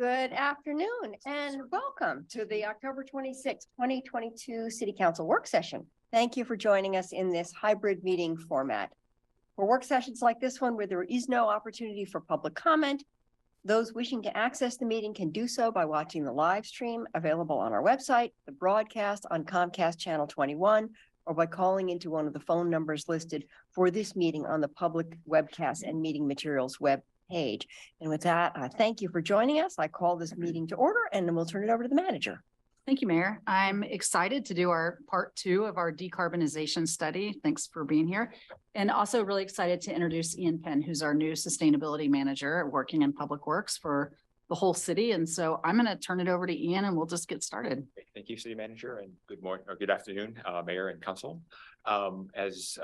Good afternoon and welcome to the October 26, 2022 City Council work session. Thank you for joining us in this hybrid meeting format. For work sessions like this one where there is no opportunity for public comment, those wishing to access the meeting can do so by watching the live stream available on our website, the broadcast on Comcast Channel 21, or by calling into one of the phone numbers listed for this meeting on the public webcast and meeting materials web page. And with that, thank you for joining us. I call this meeting to order and then we'll turn it over to the manager. Thank you, Mayor. I'm excited to do our part 2 of our decarbonization study. Thanks for being here. And also really excited to introduce Ian Penn, who's our new sustainability manager working in Public Works for the whole city. And so I'm going to turn it over to Ian and we'll just get started. Thank you, City Manager, and good morning or good afternoon, Mayor and Council. As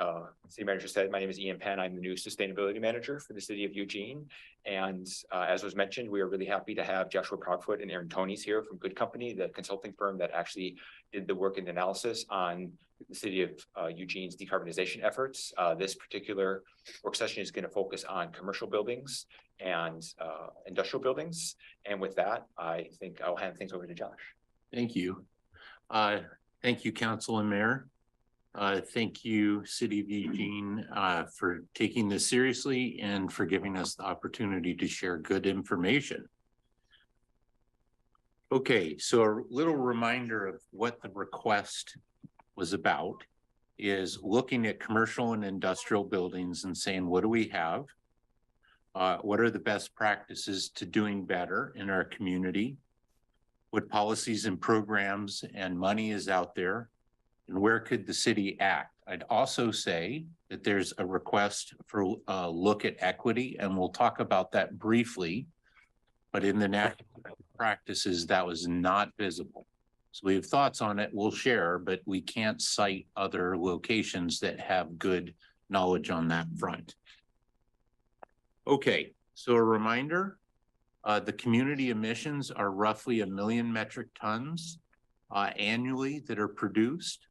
City Manager said, my name is Ian Penn. I'm the new Sustainability Manager for the City of Eugene. And as was mentioned, we are really happy to have Joshua Proudfoot and Aaron Tonys here from Good Company, the consulting firm that actually did the work and analysis on the City of Eugene's decarbonization efforts. This particular work session is going to focus on commercial buildings and industrial buildings. And with that, I think I'll hand things over to Josh. Thank you. Thank you, Council and Mayor. Thank you, City of Eugene, for taking this seriously and for giving us the opportunity to share good information. Okay, so a little reminder of what the request was about is looking at commercial and industrial buildings and saying, what do we have? What are the best practices to doing better in our community? What policies and programs and money is out there? And where could the city act? I'd also say that there's a request for a look at equity, and we'll talk about that briefly. But in the national practices, that was not visible. So we have thoughts on it, we'll share, but we can't cite other locations that have good knowledge on that front. Okay, so a reminder, the community emissions are roughly 1 million metric tons annually that are produced.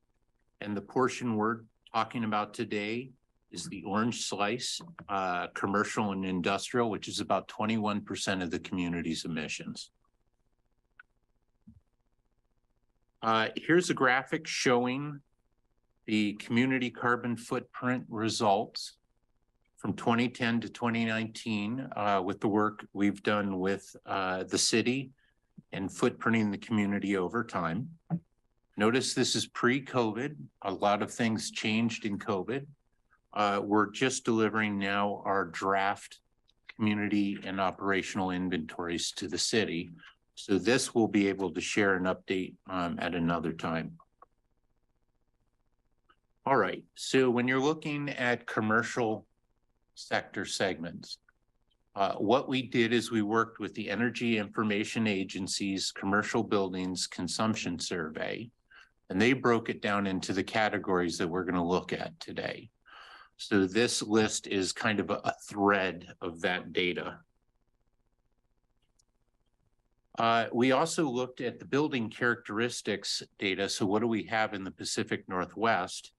And the portion we're talking about today is the orange slice, commercial and industrial, which is about 21% of the community's emissions. Here's a graphic showing the community carbon footprint results from 2010 to 2019 with the work we've done with the city and footprinting the community over time. Notice this is pre-COVID. A lot of things changed in COVID. We're just delivering now our draft community and operational inventories to the city. So this will be able to share an update at another time. All right, so when you're looking at commercial sector segments, what we did is we worked with the Energy Information Agency's Commercial Buildings Consumption Survey, and they broke it down into the categories that we're going to look at today. So this list is kind of a thread of that data. We also looked at the building characteristics data. So what do we have in the Pacific Northwest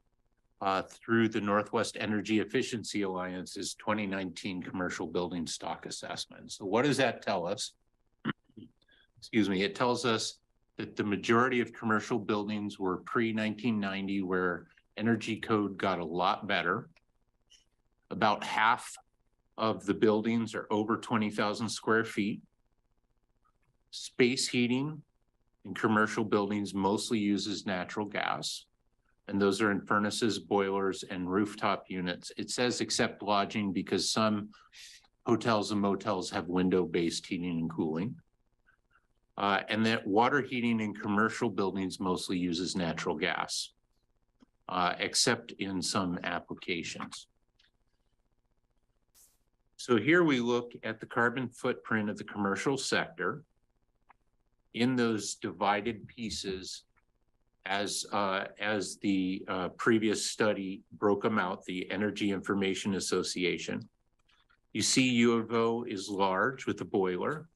through the Northwest Energy Efficiency Alliance's 2019 commercial building stock assessment? So what does that tell us? Excuse me, it tells us that the majority of commercial buildings were pre-1990, where energy code got a lot better. About half of the buildings are over 20,000 square feet. Space heating in commercial buildings mostly uses natural gas, and those are in furnaces, boilers, and rooftop units. It says except lodging because some hotels and motels have window-based heating and cooling. And that water heating in commercial buildings mostly uses natural gas, except in some applications. So here we look at the carbon footprint of the commercial sector in those divided pieces as the previous study broke them out, the Energy Information Association. You see U of O is large with a boiler,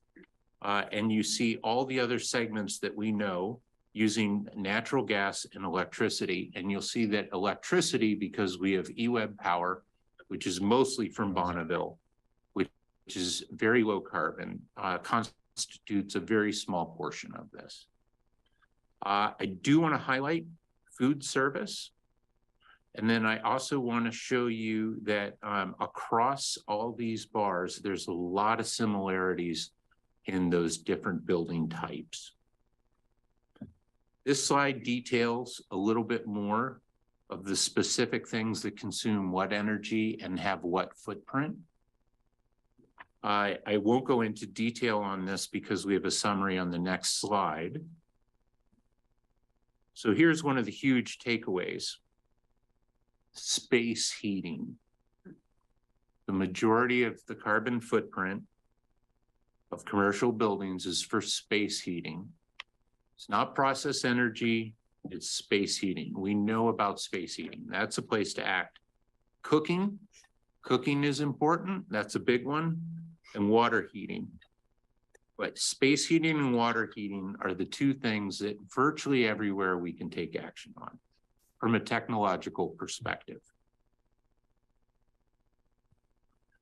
and you see all the other segments that we know using natural gas and electricity. And you'll see that electricity, because we have eWeb power, which is mostly from Bonneville, which is very low carbon, constitutes a very small portion of this. I do want to highlight food service. And then I also want to show you that across all these bars, there's a lot of similarities in those different building types. This slide details a little bit more of the specific things that consume what energy and have what footprint. I won't go into detail on this because we have a summary on the next slide. So here's one of the huge takeaways. Space heating. The majority of the carbon footprint of commercial buildings is for space heating. It's not process energy, it's space heating. We know about space heating. That's a place to act. Cooking is important. That's a big one. And water heating. But space heating and water heating are the two things that virtually everywhere we can take action on from a technological perspective.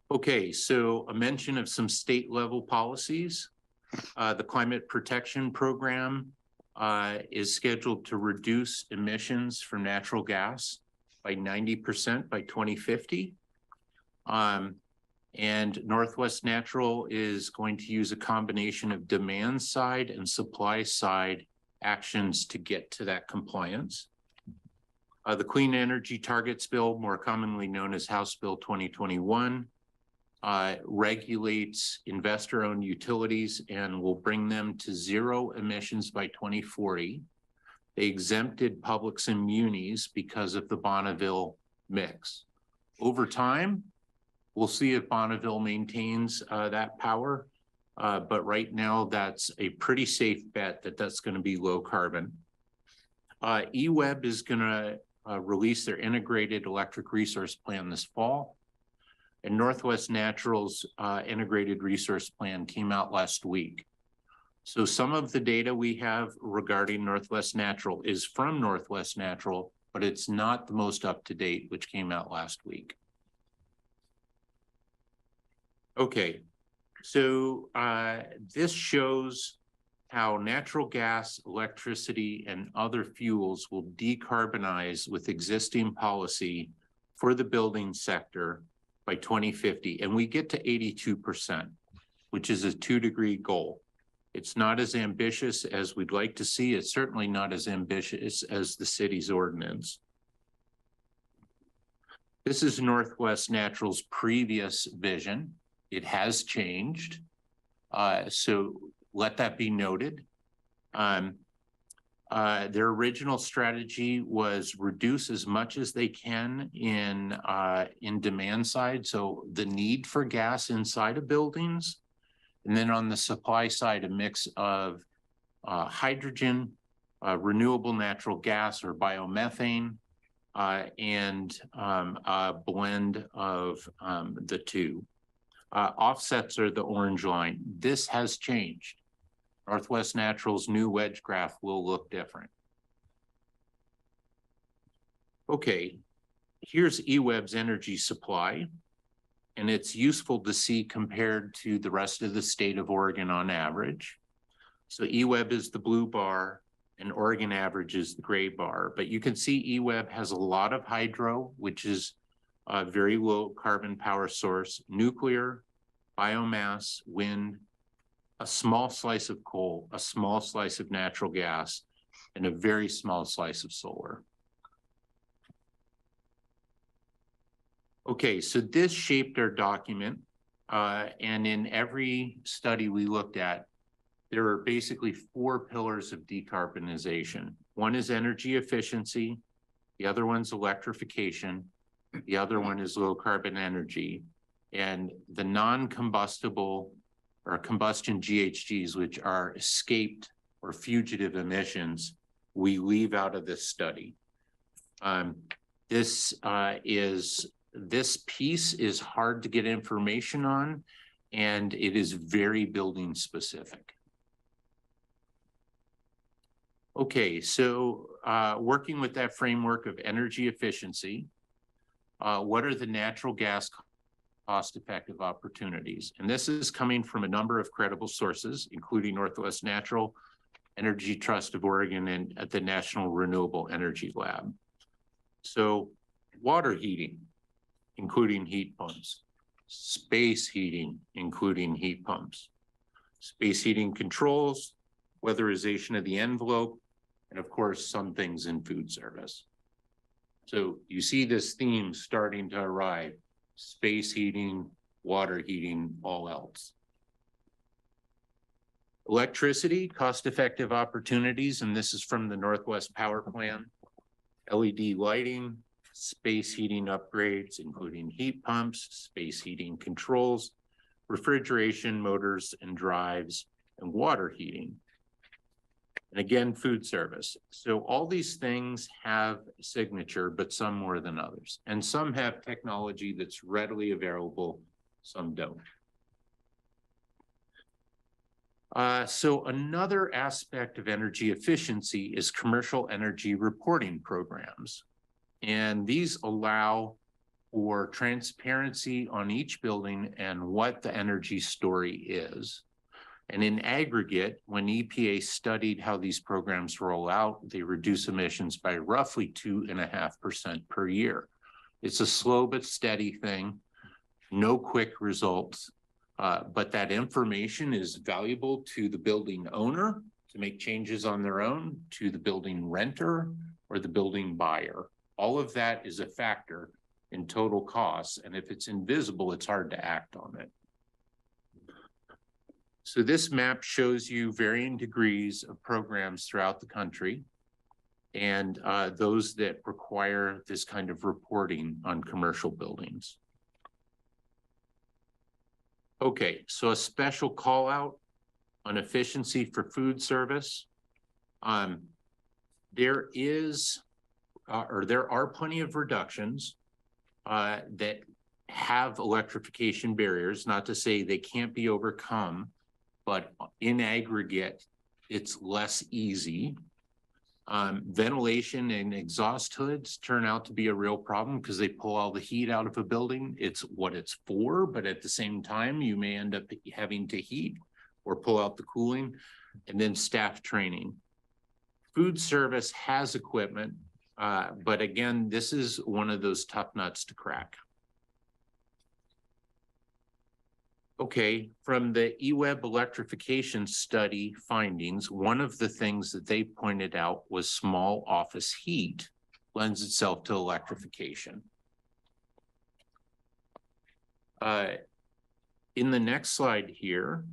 Okay, so a mention of some state level policies. The Climate Protection Program is scheduled to reduce emissions from natural gas by 90% by 2050. And Northwest Natural is going to use a combination of demand side and supply side actions to get to that compliance. The Clean Energy Targets Bill, more commonly known as House Bill 2021, regulates investor-owned utilities and will bring them to zero emissions by 2040. They exempted publics and munis because of the Bonneville mix. Over time, we'll see if Bonneville maintains that power, but right now that's a pretty safe bet that that's going to be low carbon. EWEB is going to release their integrated electric resource plan this fall. And Northwest Natural's integrated resource plan came out last week. So some of the data we have regarding Northwest Natural is from Northwest Natural, but it's not the most up to date, which came out last week. Okay, so this shows how natural gas, electricity, and other fuels will decarbonize with existing policy for the building sector by 2050. And we get to 82%, which is a 2-degree goal. It's not as ambitious as we'd like to see. It's certainly not as ambitious as the city's ordinance. This is Northwest Natural's previous vision. It has changed. So let that be noted. Their original strategy was reduce as much as they can in demand side. So the need for gas inside of buildings. And then on the supply side, a mix of hydrogen, renewable natural gas or biomethane, and a blend of the two. Offsets are the orange line. This has changed. Northwest Natural's new wedge graph will look different. Okay, here's EWEB's energy supply, and it's useful to see compared to the rest of the state of Oregon on average. So EWEB is the blue bar and Oregon average is the gray bar, but you can see EWEB has a lot of hydro, which is a very low carbon power source, nuclear, biomass, wind, a small slice of coal, a small slice of natural gas, and a very small slice of solar. Okay, so this shaped our document, and in every study we looked at, there are basically 4 pillars of decarbonization. One is energy efficiency, the other one's electrification, the other one is low carbon energy, and the non-combustible or combustion GHGs, which are escaped or fugitive emissions, we leave out of this study. This piece is hard to get information on, and it is very building specific. Okay, so working with that framework of energy efficiency, what are the natural gas cost-effective opportunities. And this is coming from a number of credible sources, including Northwest Natural, Energy Trust of Oregon, and at the National Renewable Energy Lab. So water heating, including heat pumps, space heating, including heat pumps, space heating controls, weatherization of the envelope, and of course, some things in food service. So you see this theme starting to arrive: space heating, water heating, all else. Electricity, cost-effective opportunities, and this is from the Northwest Power Plan. LED lighting, space heating upgrades, including heat pumps, space heating controls, refrigeration, motors and drives, and water heating. And again, food service. So all these things have a signature, but some more than others. And some have technology that's readily available, some don't. So another aspect of energy efficiency is commercial energy reporting programs. And these allow for transparency on each building and what the energy story is. And in aggregate, when EPA studied how these programs roll out, they reduce emissions by roughly 2.5% per year. It's a slow but steady thing, no quick results, but that information is valuable to the building owner to make changes on their own, to the building renter or the building buyer. All of that is a factor in total costs, and if it's invisible, it's hard to act on it. So this map shows you varying degrees of programs throughout the country and those that require this kind of reporting on commercial buildings. Okay, so a special call out on efficiency for food service. There are plenty of reductions that have electrification barriers, not to say they can't be overcome, but in aggregate, it's less easy. Ventilation and exhaust hoods turn out to be a real problem because they pull all the heat out of a building. It's what it's for, but at the same time, you may end up having to heat or pull out the cooling. And then staff training. Food service has equipment, but again, this is one of those tough nuts to crack. Okay, from the eWeb electrification study findings, one of the things that they pointed out was small office heat lends itself to electrification. In the next slide here,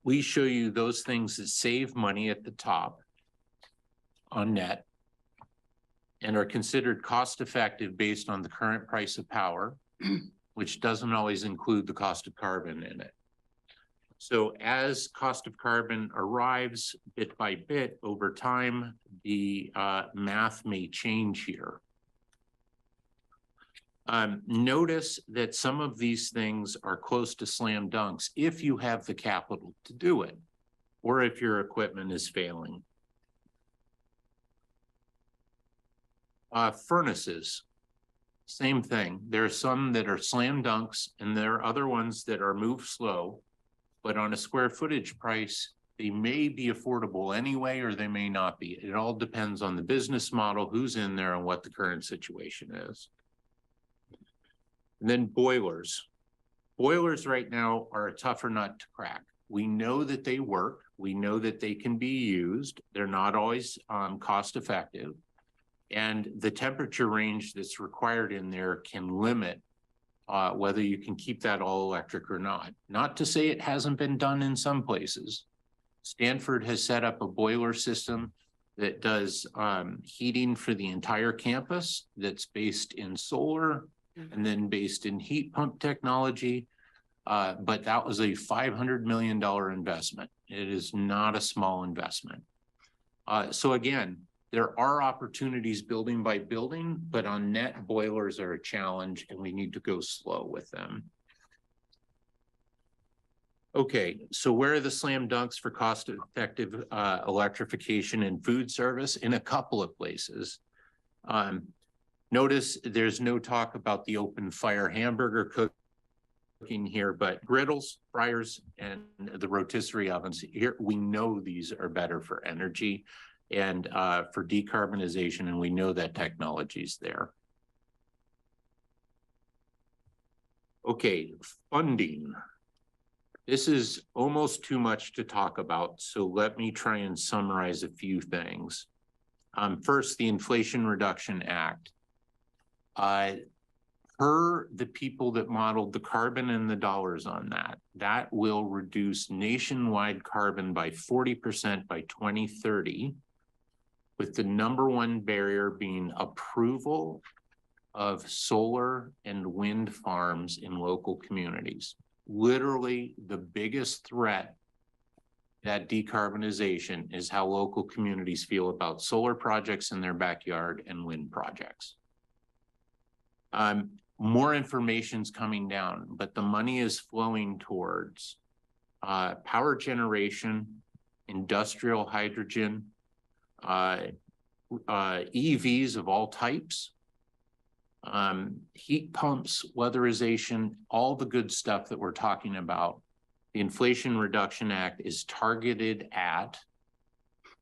we show you those things that save money at the top on net and are considered cost-effective based on the current price of power, which doesn't always include the cost of carbon in it. So as cost of carbon arrives bit by bit over time, the math may change here. Notice that some of these things are close to slam dunks if you have the capital to do it, or if your equipment is failing. Furnaces. Same thing. There are some that are slam dunks and there are other ones that are move slow, but on a square footage price, they may be affordable anyway, or they may not be. It all depends on the business model, who's in there and what the current situation is. And then boilers. Boilers right now are a tougher nut to crack. We know that they work. We know that they can be used. They're not always cost effective. And the temperature range that's required in there can limit whether you can keep that all electric or not. Not to say it hasn't been done in some places. Stanford has set up a boiler system that does heating for the entire campus that's based in solar and then based in heat pump technology. But that was a $500 million investment. It is not a small investment. So again, there are opportunities building by building, but on net, boilers are a challenge and we need to go slow with them. Okay, so where are the slam dunks for Notice there's no talk about the open fire hamburger cooking here, but griddles, fryers, and the rotisserie ovens here, we know these are better for energy and for decarbonization, and we know that technology's there. Okay, funding. This is almost too much to talk about, so let me try and summarize a few things. First, the Inflation Reduction Act. Per the people that modeled the carbon and the dollars on that, that will reduce nationwide carbon by 40% by 2030, with the #1 barrier being approval of solar and wind farms in local communities. Literally, the biggest threat that decarbonization is how local communities feel about solar projects in their backyard and wind projects. More information's coming down, but the money is flowing towards power generation, industrial hydrogen, EVs of all types, heat pumps, weatherization, all the good stuff that we're talking about. The Inflation Reduction Act is targeted at.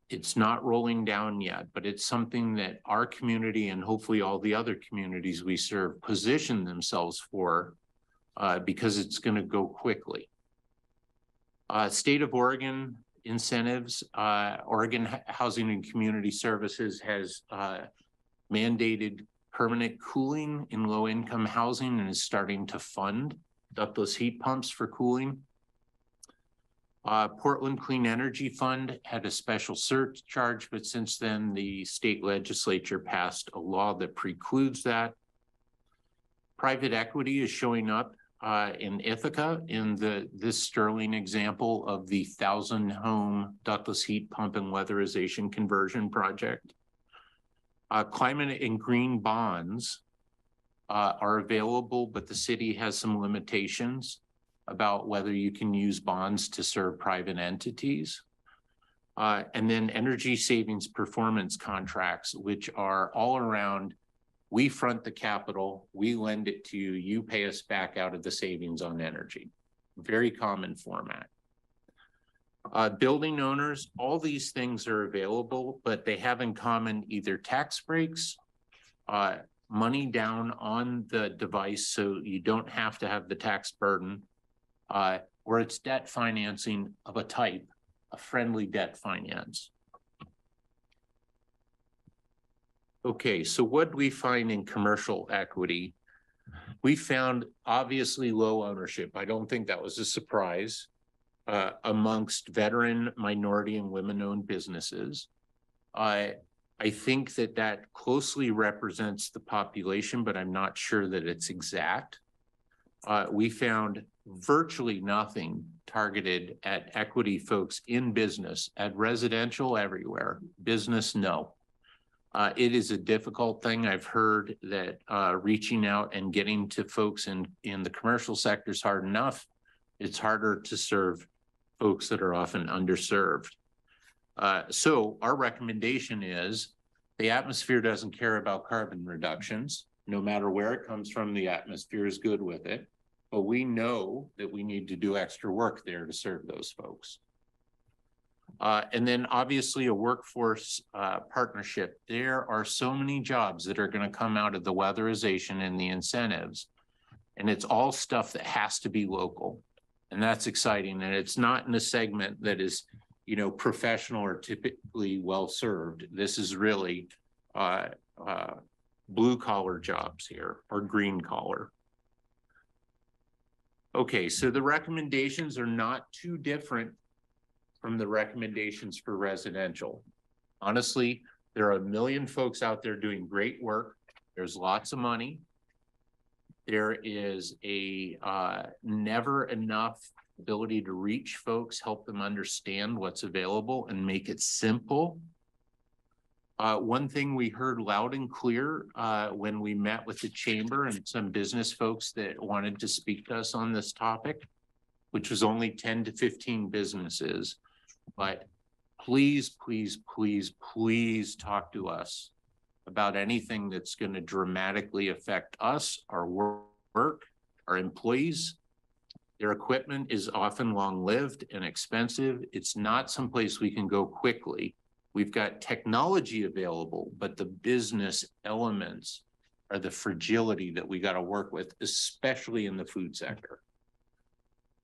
It's not rolling down yet, but it's something that our community and hopefully all the other communities we serve position themselves for because it's going to go quickly. State of Oregon incentives, Oregon Housing and Community Services has mandated permanent cooling in low-income housing and is starting to fund ductless heat pumps for cooling. Portland Clean Energy Fund had a special surcharge, but since then the state legislature passed a law that precludes that. Private equity is showing up in Ithaca in this sterling example of the 1,000-home ductless heat pump and weatherization conversion project. Climate and green bonds are available, but the city has some limitations about whether you can use bonds to serve private entities. And then energy savings performance contracts, which are all around, we front the capital, we lend it to you, you pay us back out of the savings on energy. Very common format. Building owners, all these things are available, but they have in common either tax breaks, money down on the device so you don't have to have the tax burden, or it's debt financing of a type, a friendly debt finance. Okay, so what do we find in commercial equity? We found obviously low ownership. I don't think that was a surprise amongst veteran, minority, and women-owned businesses. I think that closely represents the population, but I'm not sure that it's exact. We found virtually nothing targeted at equity folks in business, at residential everywhere, business, no. It is a difficult thing. I've heard that reaching out and getting to folks in the commercial sector is hard enough. It's harder to serve folks that are often underserved. So our recommendation is the atmosphere doesn't care about carbon reductions. No matter where it comes from, the atmosphere is good with it. But we know that we need to do extra work there to serve those folks. And then obviously a workforce partnership. There are so many jobs that are going to come out of the weatherization and the incentives. And it's all stuff that has to be local. And that's exciting. And it's not in a segment that is, you know, professional or typically well-served. This is really blue collar jobs here, or green collar. Okay, so the recommendations are not too different from the recommendations for residential. Honestly, there are a million folks out there doing great work. There's lots of money. There is a never enough ability to reach folks, help them understand what's available and make it simple. One thing we heard loud and clear when we met with the chamber and some business folks that wanted to speak to us on this topic, which was only 10 to 15 businesses, but please, please, please, please talk to us about anything that's going to dramatically affect us, our work, our employees. Their equipment is often long-lived and expensive. It's not someplace we can go quickly. We've got technology available, but the business elements are the fragility that we got to work with, especially in the food sector.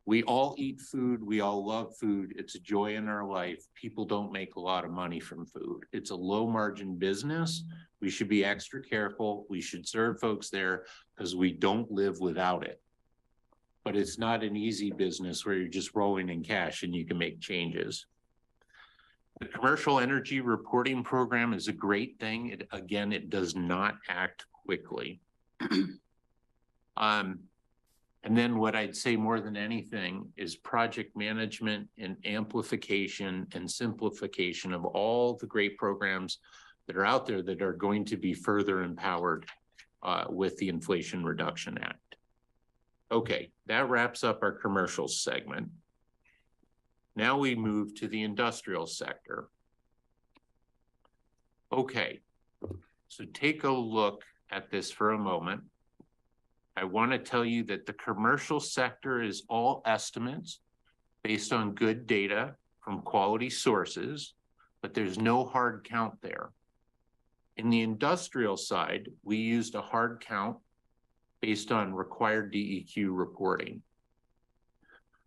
We all eat food. We all love food. It's a joy in our life. People don't make a lot of money from food. It's a low margin business. We should be extra careful. We should serve folks there because we don't live without it. But it's not an easy business where you're just rolling in cash and you can make changes. The commercial energy reporting program is a great thing. It does not act quickly. And then what I'd say more than anything is project management and amplification and simplification of all the great programs that are out there that are going to be further empowered with the Inflation Reduction Act. Okay, that wraps up our commercial segment. Now we move to the industrial sector. Okay, so take a look at this for a moment. I want to tell you that the commercial sector is all estimates based on good data from quality sources, but there's no hard count there. In the industrial side, we used a hard count based on required DEQ reporting.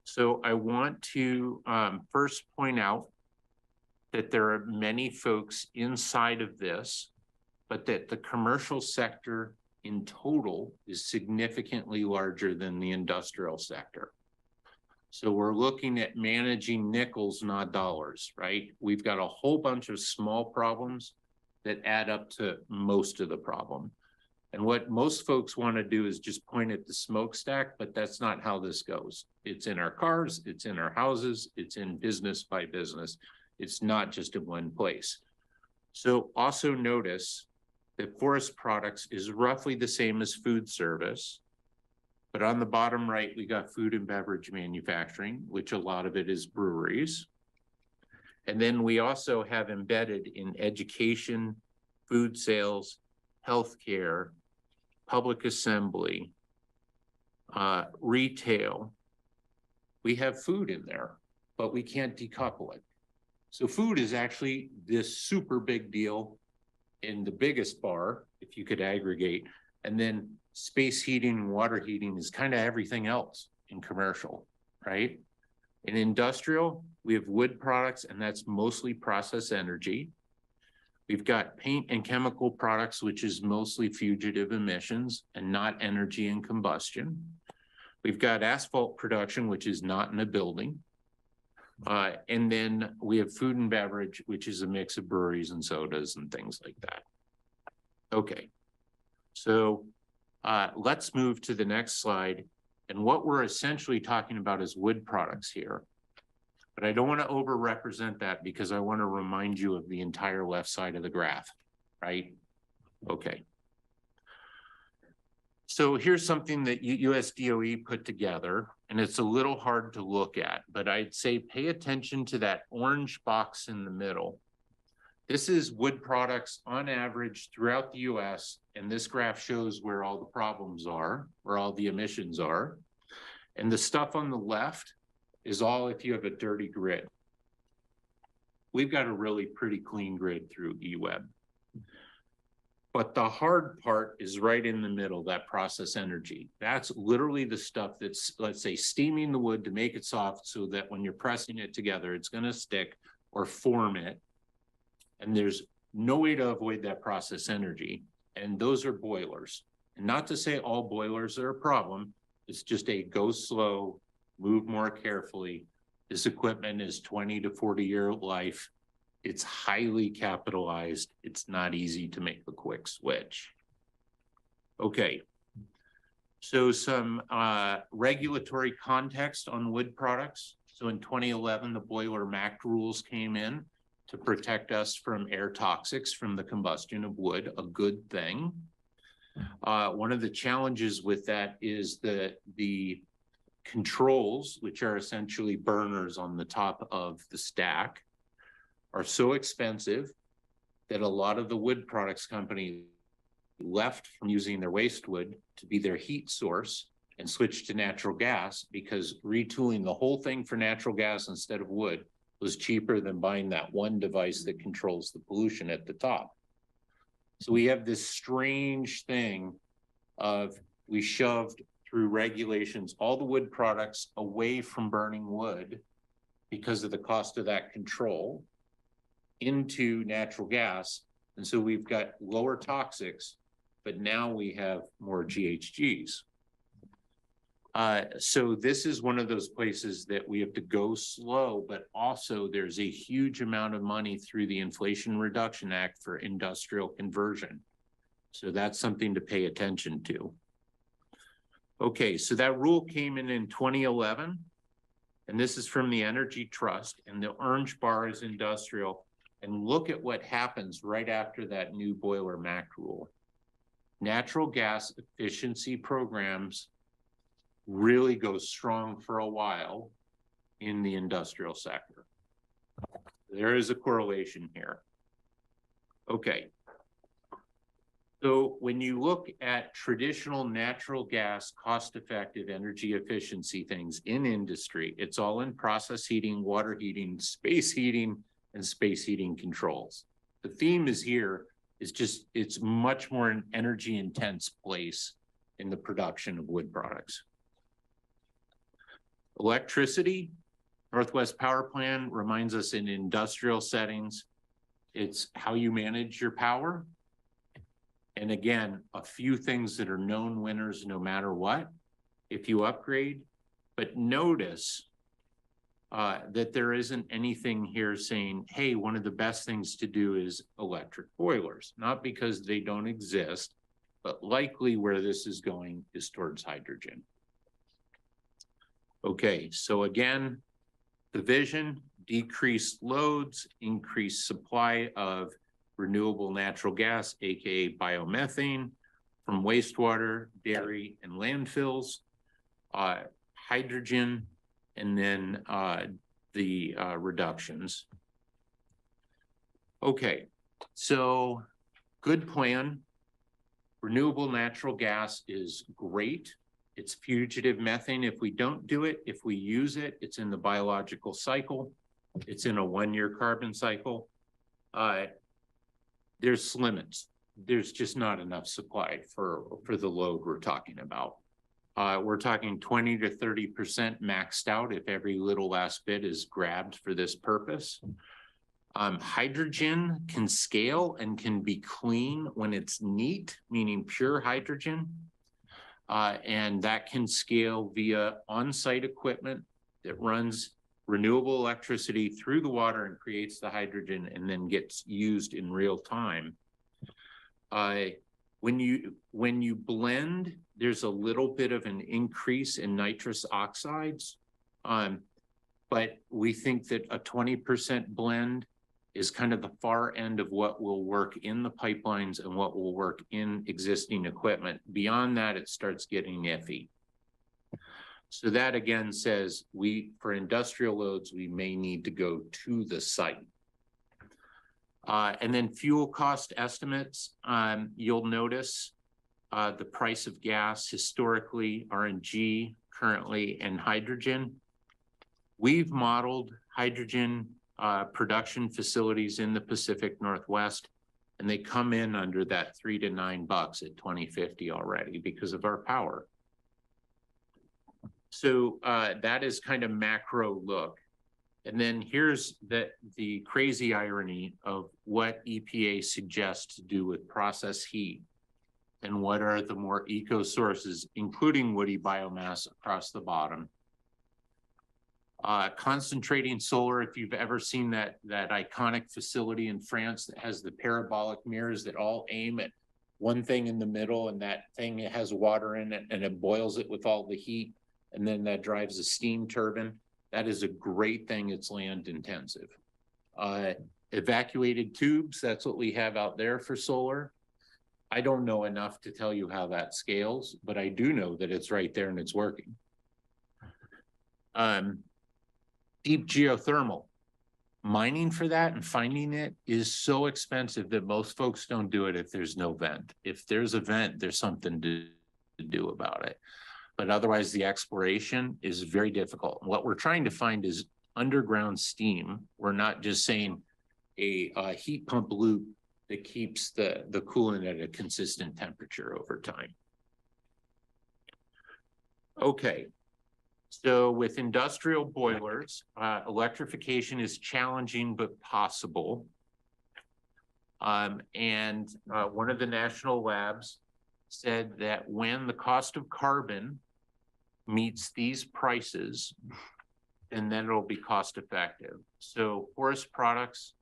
So I want to first point out that there are many folks inside of this, but that the commercial sector in total is significantly larger than the industrial sector. So we're looking at managing nickels, not dollars, right? We've got a whole bunch of small problems that add up to most of the problem. And what most folks want to do is just point at the smokestack, but that's not how this goes. It's in our cars, it's in our houses, it's in business by business. It's not just in one place. So also notice that forest products is roughly the same as food service, but on the bottom right, we got food and beverage manufacturing, which a lot of it is breweries. And then we also have embedded in education, food sales, healthcare, public assembly, retail. We have food in there, but we can't decouple it. So food is actually this super big deal in the biggest bar, if you could aggregate, and then space heating and water heating is kind of everything else in commercial, right? In industrial, we have wood products, and that's mostly process energy. We've got paint and chemical products, which is mostly fugitive emissions and not energy and combustion. We've got asphalt production, which is not in a building. And then we have food and beverage, which is a mix of breweries and sodas and things like that. Okay, so let's move to the next slide. And what we're essentially talking about is wood products here. But I don't want to overrepresent that because I want to remind you of the entire left side of the graph, right? Okay. So here's something that USDOE put together, and it's a little hard to look at, but I'd say pay attention to that orange box in the middle. This is wood products on average throughout the US, and this graph shows where all the problems are, where all the emissions are. And the stuff on the left is all if you have a dirty grid. We've got a really pretty clean grid through EWEB. But the hard part is right in the middle, that process energy. That's literally the stuff that's, let's say, steaming the wood to make it soft so that when you're pressing it together, it's going to stick or form it. And there's no way to avoid that process energy. And those are boilers. And not to say all boilers are a problem. It's just a go slow, move more carefully. This equipment is 20 to 40-year life. It's highly capitalized. It's not easy to make the quick switch. Okay, so some regulatory context on wood products. So in 2011, the Boiler MACT rules came in to protect us from air toxics from the combustion of wood, a good thing. One of the challenges with that is the controls, which are essentially burners on the top of the stack, are so expensive that a lot of the wood products companies left from using their waste wood to be their heat source and switched to natural gas because retooling the whole thing for natural gas instead of wood was cheaper than buying that one device that controls the pollution at the top. So we have this strange thing of we shoved through regulations all the wood products away from burning wood because of the cost of that control into natural gas. And so we've got lower toxics, but now we have more GHGs. So this is one of those places that we have to go slow, but also there's a huge amount of money through the Inflation Reduction Act for industrial conversion. So that's something to pay attention to. Okay, so that rule came in 2011, and this is from the Energy Trust, and the orange bar is industrial. And look at what happens right after that new Boiler MAC rule. Natural gas efficiency programs really go strong for a while in the industrial sector. There is a correlation here. Okay. So when you look at traditional natural gas, cost-effective energy efficiency things in industry, it's all in process heating, water heating, space heating, and space heating controls. The theme is here is just, it's much more an energy intense place in the production of wood products. Electricity, Northwest Power Plan reminds us in industrial settings, it's how you manage your power. And again, a few things that are known winners no matter what, if you upgrade, but notice that there isn't anything here saying, hey, one of the best things to do is electric boilers, not because they don't exist, but likely where this is going is towards hydrogen. Okay, so again, the vision, decrease loads, increase supply of renewable natural gas, aka biomethane, from wastewater, dairy, and landfills, hydrogen, and then the reductions. Okay, so good plan. Renewable natural gas is great. It's fugitive methane. If we don't do it, if we use it, it's in the biological cycle. It's in a 1-year carbon cycle. There's limits. There's just not enough supply for the load we're talking about. We're talking 20 to 30% maxed out if every little last bit is grabbed for this purpose. Hydrogen can scale and can be clean when it's neat, meaning pure hydrogen. And that can scale via on-site equipment that runs renewable electricity through the water and creates the hydrogen and then gets used in real time. When you blend, there's a little bit of an increase in nitrous oxides, but we think that a 20% blend is kind of the far end of what will work in the pipelines and what will work in existing equipment. Beyond that, it starts getting iffy. So that again says for industrial loads, we may need to go to the site. And then fuel cost estimates, you'll notice the price of gas historically, RNG currently, and hydrogen. We've modeled hydrogen production facilities in the Pacific Northwest, and they come in under that $3 to $9 at 2050 already because of our power. So that is kind of macro look. And then here's the crazy irony of what EPA suggests to do with process heat and what are the more eco sources, including woody biomass across the bottom. Concentrating solar, if you've ever seen that iconic facility in France that has the parabolic mirrors that all aim at one thing in the middle, and that thing has water in it and it boils it with all the heat, and then that drives a steam turbine. That is a great thing. It's land intensive. Evacuated tubes, that's what we have out there for solar. I don't know enough to tell you how that scales, but I do know that it's right there and it's working. Deep geothermal. mining for that and finding it is so expensive that most folks don't do it if there's no vent. If there's a vent, there's something to do about it. But otherwise, the exploration is very difficult. What we're trying to find is underground steam. We're not just saying a heat pump loop that keeps the coolant at a consistent temperature over time. Okay. So with industrial boilers, electrification is challenging but possible. And one of the national labs said that when the cost of carbon meets these prices, and then it'll be cost effective. So forest products,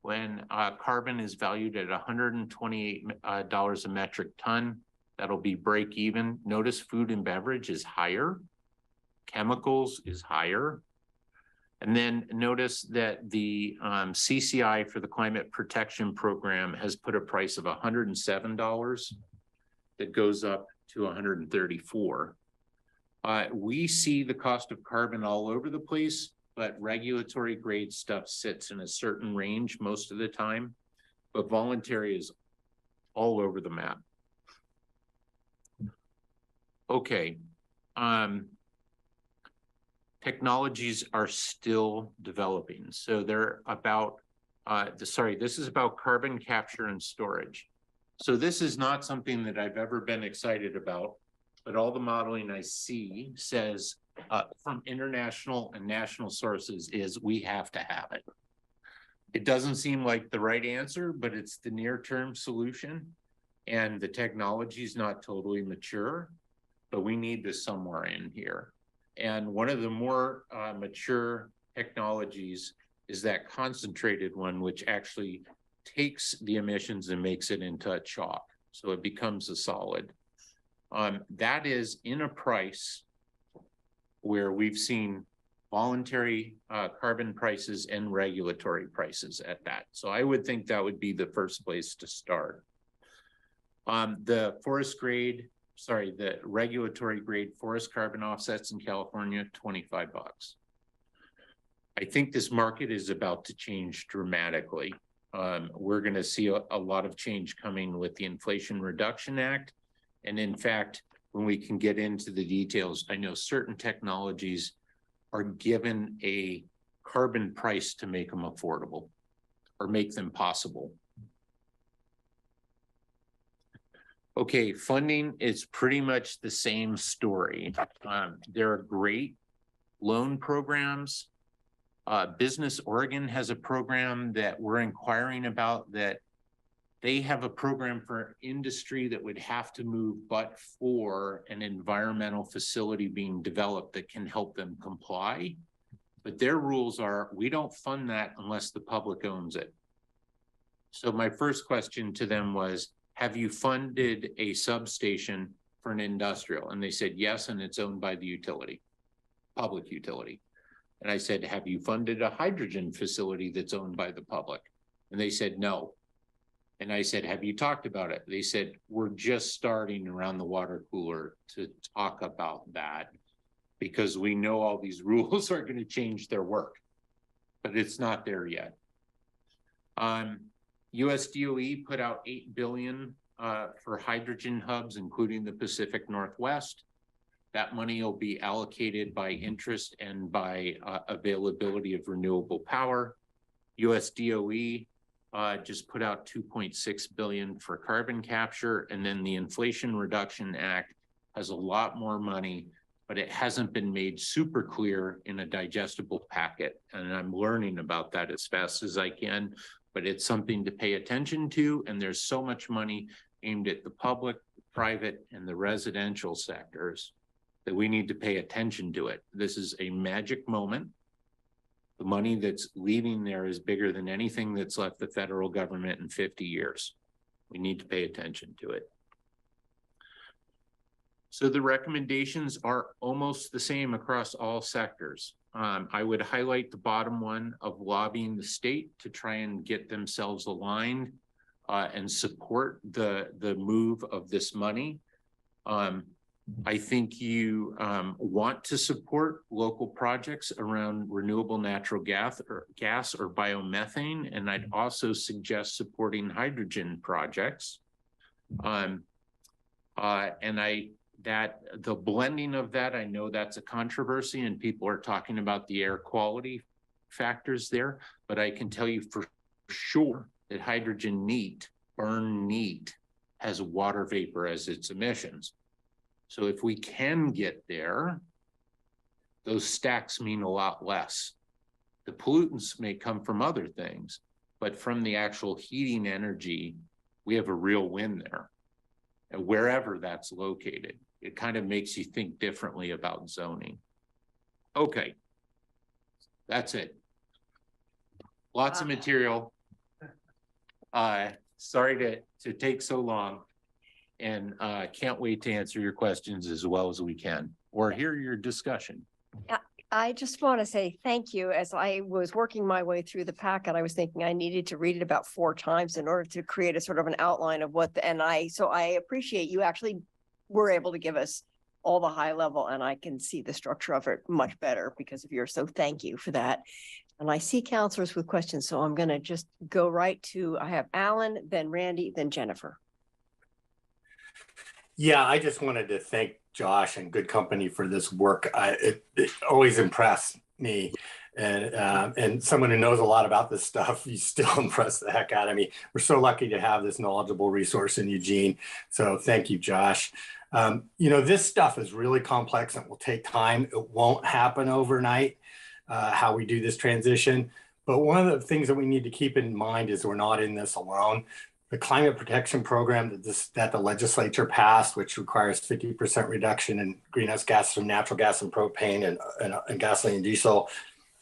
when carbon is valued at $128 a metric ton, that'll be break even. Notice food and beverage is higher. Chemicals is higher. And then notice that the CCI for the Climate Protection Program has put a price of $107 that goes up to $134. We see the cost of carbon all over the place, but regulatory grade stuff sits in a certain range most of the time, but voluntary is all over the map. Okay. Technologies are still developing. So they're about, this is about carbon capture and storage. So this is not something that I've ever been excited about, but all the modeling I see says from international and national sources is we have to have it. It doesn't seem like the right answer, but it's the near-term solution. And the technology is not totally mature, but we need this somewhere in here. And one of the more mature technologies is that concentrated one, which actually takes the emissions and makes it into a chalk. So it becomes a solid. That is in a price where we've seen voluntary carbon prices and regulatory prices at that. So I would think that would be the first place to start. The regulatory grade forest carbon offsets in California, $25. I think this market is about to change dramatically. We're going to see a lot of change coming with the Inflation Reduction Act. And in fact, when we can get into the details, I know certain technologies are given a carbon price to make them affordable or make them possible. Okay, funding is pretty much the same story. There are great loan programs. Business Oregon has a program that we're inquiring about that they have a program for industry that would have to move but for an environmental facility being developed that can help them comply. But their rules are, we don't fund that unless the public owns it. So my first question to them was, have you funded a substation for an industrial? And they said, yes, and it's owned by the utility, public utility. And I said, have you funded a hydrogen facility that's owned by the public? And they said, no. And I said, have you talked about it? They said, we're just starting around the water cooler to talk about that because we know all these rules are going to change their work, but it's not there yet. US DOE put out $8 billion for hydrogen hubs, including the Pacific Northwest. That money will be allocated by interest and by availability of renewable power. US DOE just put out $2.6 billion for carbon capture. And then the Inflation Reduction Act has a lot more money, but it hasn't been made super clear in a digestible packet. And I'm learning about that as fast as I can, but it's something to pay attention to. And there's so much money aimed at the public, private, and the residential sectors that we need to pay attention to it. This is a magic moment. The money that's leaving there is bigger than anything that's left the federal government in 50 years. We need to pay attention to it. So the recommendations are almost the same across all sectors. I would highlight the bottom one of lobbying the state to try and get themselves aligned and support the move of this money. I think you want to support local projects around renewable natural gas or biomethane, and I'd also suggest supporting hydrogen projects. And the blending of that, I know that's a controversy and people are talking about the air quality factors there, but I can tell you for sure that hydrogen neat, burn neat, has water vapor as its emissions. So if we can get there, those stacks mean a lot less. The pollutants may come from other things, but from the actual heating energy, we have a real win there. And wherever that's located, it kind of makes you think differently about zoning. Okay, that's it. Lots of material. Sorry to take so long, and can't wait to answer your questions as well as we can or hear your discussion. I just want to say thank you. As I was working my way through the packet, I was thinking I needed to read it about 4 times in order to create a sort of an outline of what so I appreciate you actually were able to give us all the high level, and I can see the structure of it much better because of yours. So thank you for that. And I see counselors with questions, so I'm going to just go right to, I have Alan, then Randy, then Jennifer. Yeah, I just wanted to thank Josh and Good Company for this work. It always impressed me. And someone who knows a lot about this stuff, you still impress the heck out of me. We're so lucky to have this knowledgeable resource in Eugene. So thank you, Josh. You know, this stuff is really complex and it will take time. It won't happen overnight, how we do this transition. But one of the things that we need to keep in mind is we're not in this alone. The climate protection program that the legislature passed, which requires 50% reduction in greenhouse gases from natural gas and propane and gasoline and diesel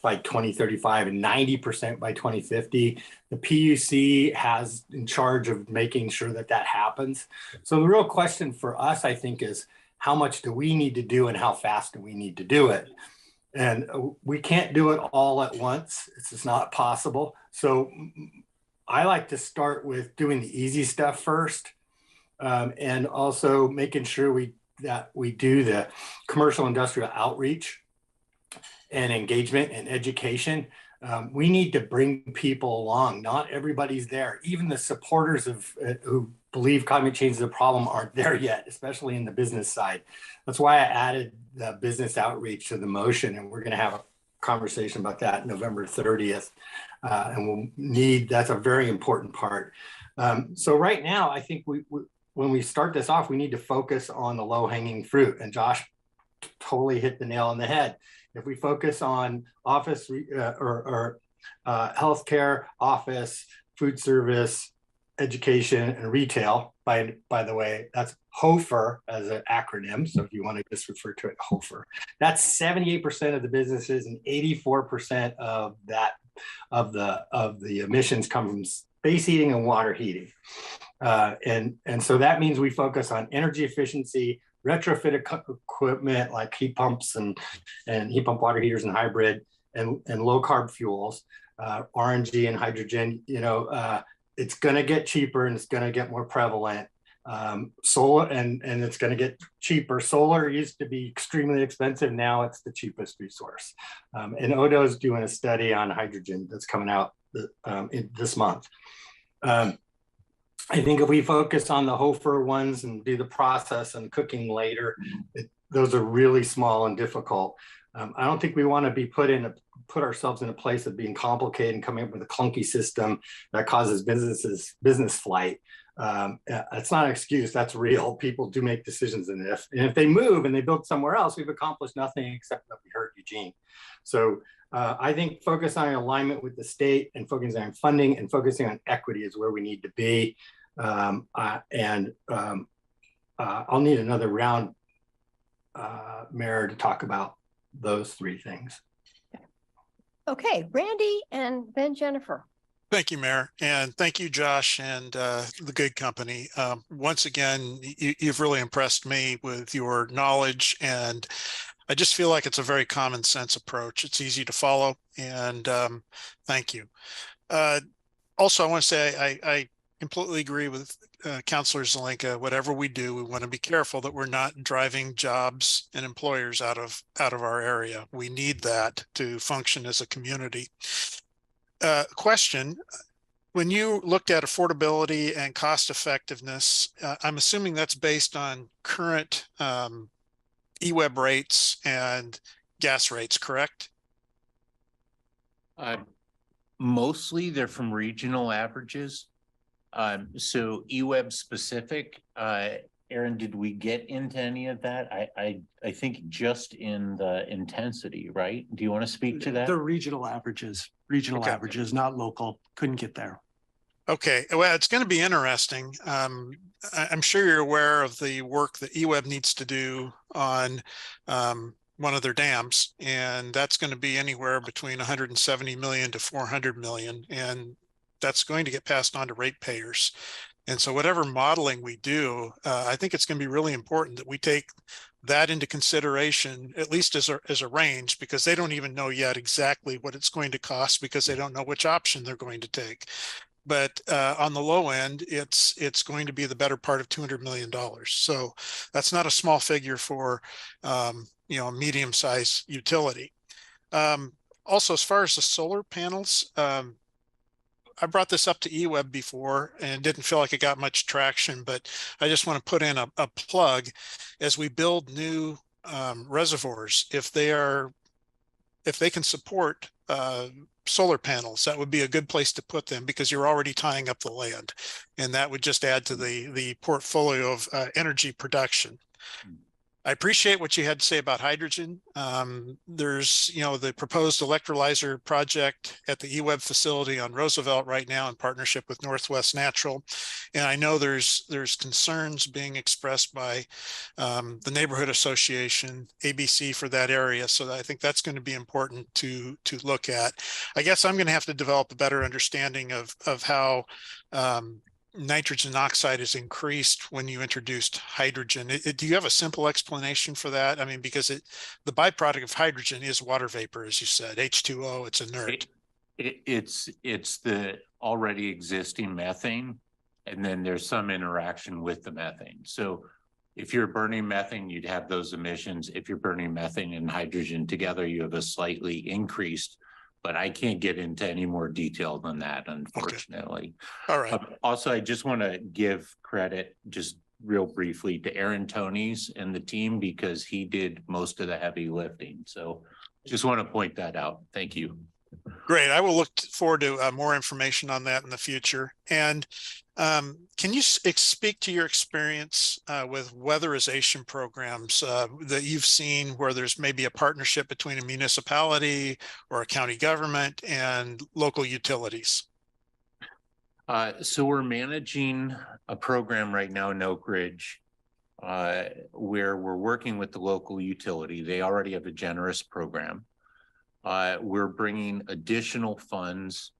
by 2035 and 90% by 2050. The PUC has in charge of making sure that that happens. So the real question for us, I think, is how much do we need to do and how fast do we need to do it? And we can't do it all at once. It's just not possible. So I like to start with doing the easy stuff first, and also making sure we do the commercial industrial outreach and engagement and education. We need to bring people along. Not everybody's there. Even the supporters of who believe climate change is a problem aren't there yet, especially in the business side. That's why I added the business outreach to the motion, and we're going to have a conversation about that November 30th. And that's a very important part. So right now, I think when we start this off, we need to focus on the low-hanging fruit. And Josh totally hit the nail on the head. If we focus on office or healthcare, office, food service, education, and retail, by the way, that's HOFR as an acronym. So if you want to just refer to it, HOFR. That's 78% of the businesses and 84% of the emissions come from space heating and water heating. And so that means we focus on energy efficiency, retrofit equipment like heat pumps and heat pump water heaters and hybrid and low carb fuels, RNG and hydrogen. You know, it's going to get cheaper and it's going to get more prevalent. Solar and it's going to get cheaper. Solar used to be extremely expensive. Now it's the cheapest resource. And Odo is doing a study on hydrogen that's coming out this month. I think if we focus on the HOFR ones and do the process and cooking later, those are really small and difficult. I don't think we want to be put ourselves in a place of being complicated and coming up with a clunky system that causes business flight. That's not an excuse. That's real. People do make decisions and if they move and they build somewhere else, we've accomplished nothing except that we hurt Eugene. So I think focus on alignment with the state and focusing on funding and focusing on equity is where we need to be. I'll need another round, Mayor, to talk about those 3 things. Okay, Randy and then Jennifer. Thank you, Mayor, and thank you, Josh, and the Good Company. Once again, you've really impressed me with your knowledge, and I just feel like it's a very common sense approach. It's easy to follow, and thank you. Also, I want to say I completely agree with Counselor Zelenka. Whatever we do, we want to be careful that we're not driving jobs and employers out of our area. We need that to function as a community. Question. When you looked at affordability and cost effectiveness, I'm assuming that's based on current eWeb rates and gas rates, correct? Mostly they're from regional averages. So eWeb specific, Aaron, did we get into any of that? I think just in the intensity, right? Do you want to speak to that? The regional averages, Okay. not local. Couldn't get there. Okay, well, it's going to be interesting. I'm sure you're aware of the work that eWeb needs to do on one of their dams, and that's going to be anywhere between 170 million to 400 million, and that's going to get passed on to ratepayers. And so whatever modeling we do, I think it's going to be really important that we take that into consideration, at least as a range, because they don't even know yet exactly what it's going to cost because they don't know which option they're going to take. But on the low end, it's going to be the better part of $200 million. So that's not a small figure for a medium-sized utility. Also, as far as the solar panels, I brought this up to eWeb before and didn't feel like it got much traction, but I just want to put in a plug as we build new reservoirs. If they can support solar panels, that would be a good place to put them because you're already tying up the land, and that would just add to the portfolio of energy production. I appreciate what you had to say about hydrogen. There's, the proposed electrolyzer project at the eWeb facility on Roosevelt right now in partnership with Northwest Natural. And I know there's concerns being expressed by the neighborhood association, ABC, for that area. So I think that's going to be important to look at. I guess I'm going to have to develop a better understanding of how nitrogen oxide is increased when you introduced hydrogen. Do you have a simple explanation for that? I mean, because the byproduct of hydrogen is water vapor, as you said, H2O, it's inert. It's the already existing methane, and then there's some interaction with the methane. So if you're burning methane, you'd have those emissions. If you're burning methane and hydrogen together, you have a slightly increased, but I can't get into any more detail than that, unfortunately. Okay. All right. Also, I just want to give credit just real briefly to Aaron Tonys and the team because he did most of the heavy lifting. So just want to point that out. Thank you. Great. I will look forward to more information on that in the future. And can you speak to your experience with weatherization programs that you've seen where there's maybe a partnership between a municipality or a county government and local utilities? So we're managing a program right now in Oak Ridge where we're working with the local utility. They already have a generous program. We're bringing additional funds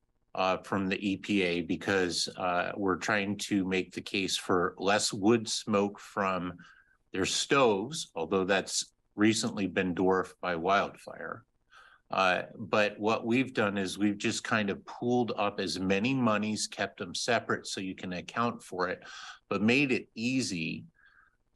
from the EPA because we're trying to make the case for less wood smoke from their stoves, although that's recently been dwarfed by wildfire. But what we've done is we've just kind of pooled up as many monies, kept them separate so you can account for it, but made it easy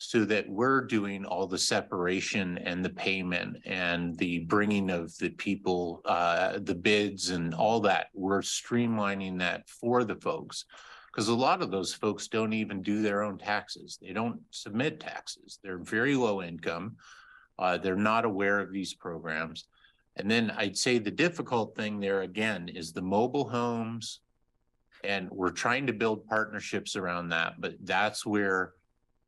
so that we're doing all the separation and the payment and the bringing of the people, the bids and all that. We're streamlining that for the folks because a lot of those folks don't even do their own taxes. They don't submit taxes. They're very low income. They're not aware of these programs. And then I'd say the difficult thing there again is the mobile homes, and we're trying to build partnerships around that, but that's where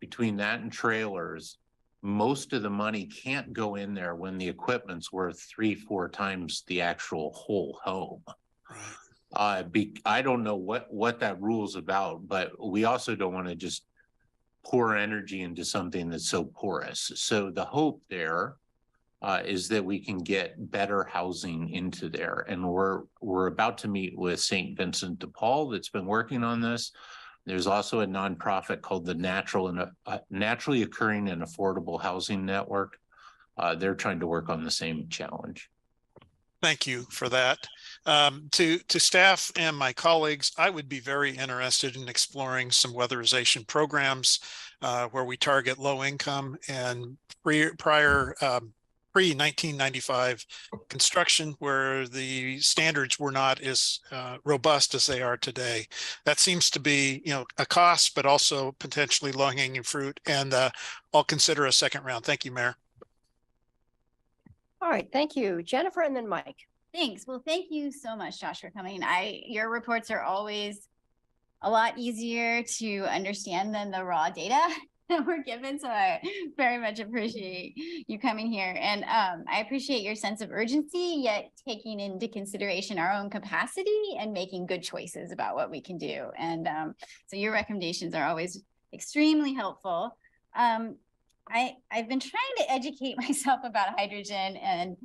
between that and trailers, most of the money can't go in there when the equipment's worth 3-4 times the actual whole home. Right. I don't know what that rule's about, but we also don't want to just pour energy into something that's so porous. So the hope there is that we can get better housing into there. And we're about to meet with St. Vincent de Paul that's been working on this. There's also a nonprofit called the Naturally Occurring and Affordable Housing Network. They're trying to work on the same challenge. Thank you for that. To staff and my colleagues, I would be very interested in exploring some weatherization programs where we target low income and prior pre-1995 construction where the standards were not as robust as they are today. That seems to be, a cost, but also potentially low-hanging fruit. And I'll consider a second round. Thank you, Mayor. All right, thank you. Jennifer and then Mike. Thanks. Well, thank you so much, Josh, for coming. Your reports are always a lot easier to understand than the raw data that we're given. So I very much appreciate you coming here. And I appreciate your sense of urgency, yet taking into consideration our own capacity and making good choices about what we can do. And so your recommendations are always extremely helpful. I've been trying to educate myself about hydrogen and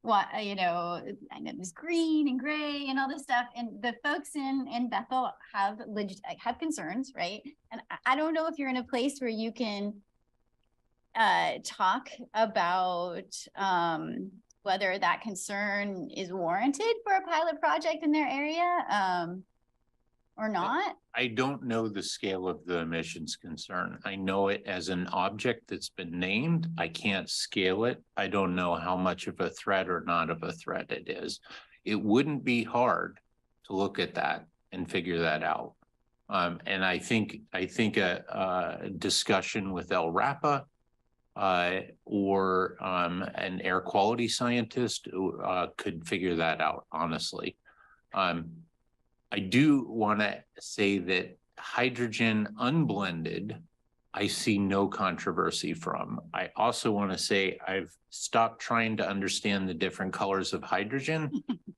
what, I know there's green and gray and all this stuff. And the folks in Bethel have concerns, right? And I don't know if you're in a place where you can talk about whether that concern is warranted for a pilot project in their area or not. I don't know the scale of the emissions concern. I know it as an object that's been named. I can't scale it. I don't know how much of a threat or not of a threat it is. It wouldn't be hard to look at that and figure that out. And I think a discussion with LRAPA or an air quality scientist could figure that out, honestly. I do want to say that hydrogen unblended, I see no controversy from. I also want to say I've stopped trying to understand the different colors of hydrogen.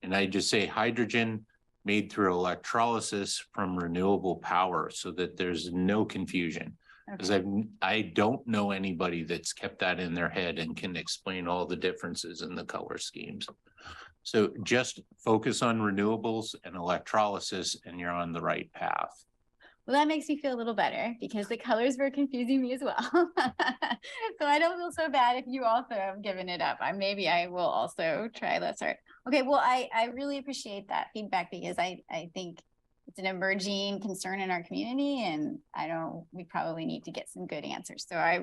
And I just say hydrogen made through electrolysis from renewable power so that there's no confusion. Because I don't know anybody that's kept that in their head and can explain all the differences in the color schemes. So just focus on renewables and electrolysis and you're on the right path. Well, that makes me feel a little better because the colors were confusing me as well. So I don't feel so bad if you also have given it up. Maybe I will also try lesser. Okay, well, I really appreciate that feedback because I think it's an emerging concern in our community and we probably need to get some good answers. So I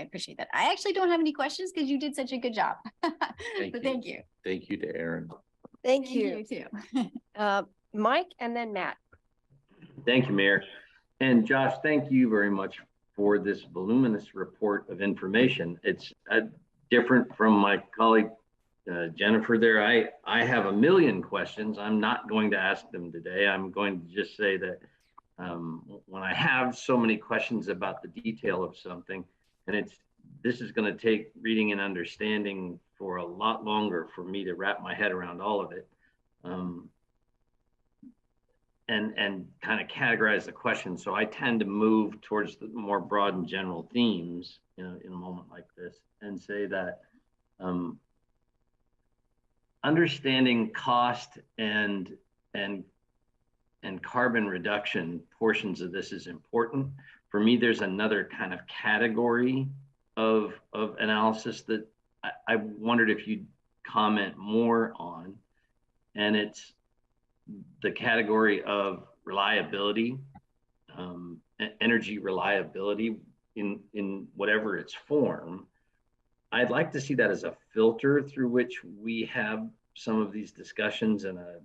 appreciate that. I actually don't have any questions because you did such a good job. Thank you. Thank you to Aaron. Thank you. You too. Mike and then Matt. Thank you, Mayor. And Josh, thank you very much for this voluminous report of information. It's different from my colleague, Jennifer there. I have a million questions. I'm not going to ask them today. I'm going to just say that when I have so many questions about the detail of something, and this is going to take reading and understanding for a lot longer for me to wrap my head around all of it. And kind of categorize the question. So I tend to move towards the more broad and general themes, in a moment like this, and say that understanding cost and carbon reduction portions of this is important. For me, there's another kind of category of analysis that I wondered if you'd comment more on, and it's the category of reliability, energy reliability in whatever its form. I'd like to see that as a filter through which we have some of these discussions and a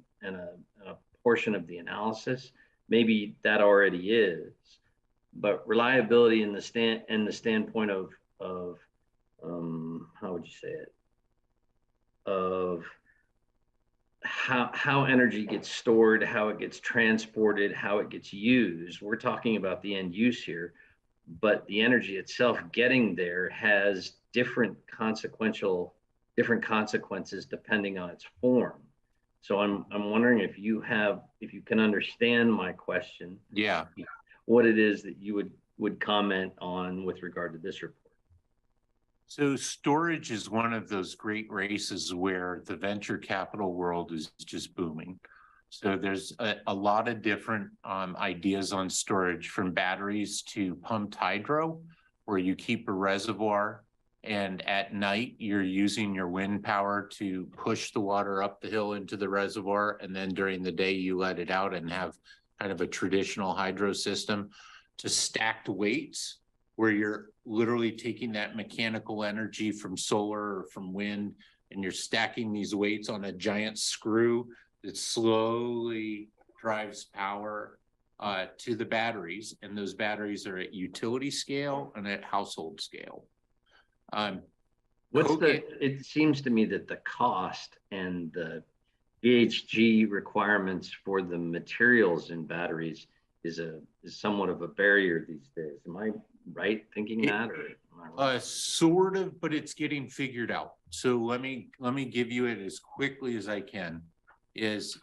portion of the analysis. Maybe that already is, but reliability in the standpoint of how would you say it? Of how energy gets stored, how it gets transported, how it gets used. We're talking about the end use here, but the energy itself getting there has different consequences depending on its form. So I'm wondering if you can understand my question. Yeah. What it is that you would comment on with regard to this report. So storage is one of those great races where the venture capital world is just booming. So there's a lot of different ideas on storage, from batteries to pumped hydro, where you keep a reservoir And at night, you're using your wind power to push the water up the hill into the reservoir. And then during the day, you let it out and have kind of a traditional hydro system, to stacked weights, where you're literally taking that mechanical energy from solar or from wind, and you're stacking these weights on a giant screw that slowly drives power to the batteries. And those batteries are at utility scale and at household scale. It seems to me that the cost and the VHG requirements for the materials in batteries is somewhat of a barrier these days. Am I right thinking that, or am I wrong? Sort of, but it's getting figured out. So let me give you it as quickly as I can. Is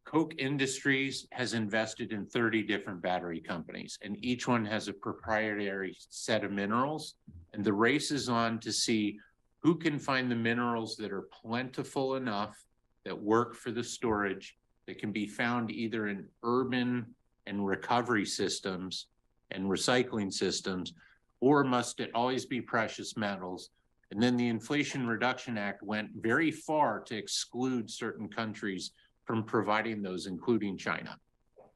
Koch Industries has invested in 30 different battery companies, and each one has a proprietary set of minerals. And the race is on to see who can find the minerals that are plentiful enough that work for the storage, that can be found either in urban and recovery systems and recycling systems, or must it always be precious metals? And then the Inflation Reduction Act went very far to exclude certain countries from providing those, including China,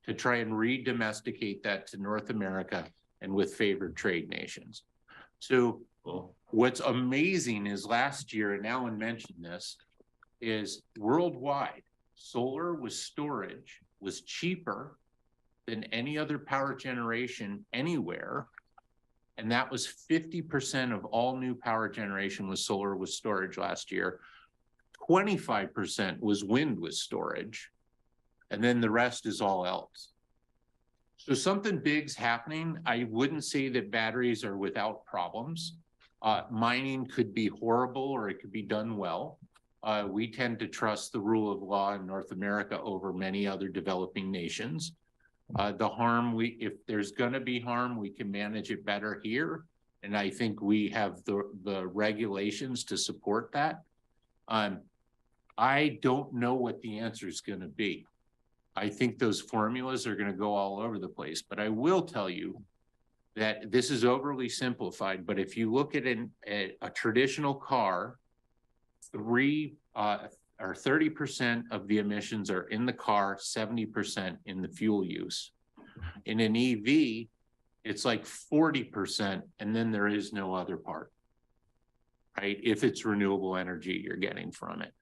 to try and re-domesticate that to North America and with favored trade nations. So what's amazing is last year, and Alan mentioned this, is worldwide, solar with storage was cheaper than any other power generation anywhere. And that was 50% of all new power generation was solar with storage last year. 25% was wind with storage. And then the rest is all else. So something big's happening. I wouldn't say that batteries are without problems. Mining could be horrible or it could be done well. We tend to trust the rule of law in North America over many other developing nations. The harm, if there's going to be harm, we can manage it better here. And I think we have the regulations to support that. I don't know what the answer is going to be. I think those formulas are going to go all over the place, but I will tell you that this is overly simplified. But if you look at a traditional car, 30% of the emissions are in the car, 70% in the fuel use. In an EV, it's like 40%, and then there is no other part, right? If it's renewable energy you're getting from it.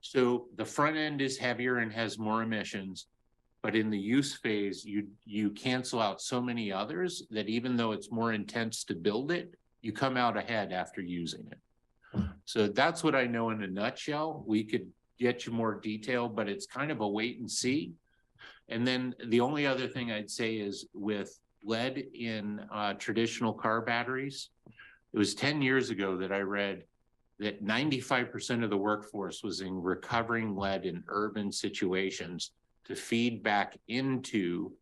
So the front end is heavier and has more emissions, but in the use phase, you cancel out so many others that even though it's more intense to build it, you come out ahead after using it. So that's what I know in a nutshell. We could get you more detail, but it's kind of a wait and see. And then the only other thing I'd say is with lead in traditional car batteries, it was 10 years ago that I read that 95% of the workforce was in recovering lead in urban situations to feed back into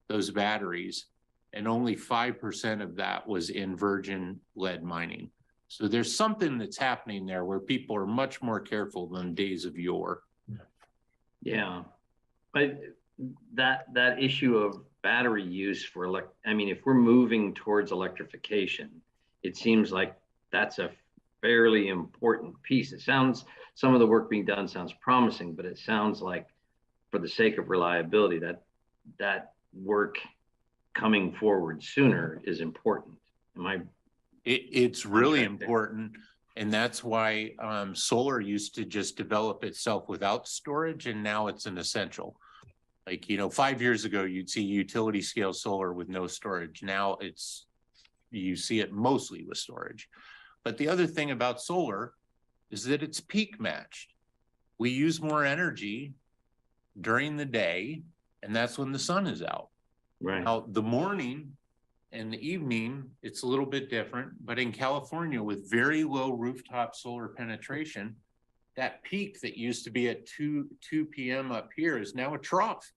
those batteries. And only 5% of that was in virgin lead mining. So there's something that's happening there where people are much more careful than days of yore. Yeah, but that issue of battery use for if we're moving towards electrification, it seems like that's a fairly important piece. It sounds, some of the work being done sounds promising, but it sounds like for the sake of reliability, that work coming forward sooner is important. It's really important. And that's why solar used to just develop itself without storage, and now it's an essential. 5 years ago, you'd see utility scale solar with no storage. Now you see it mostly with storage. But the other thing about solar is that it's peak matched. We use more energy during the day, and that's when the sun is out. Right. Now, the morning and the evening, it's a little bit different, but in California with very low rooftop solar penetration, that peak that used to be at 2 p.m. up here is now a trough.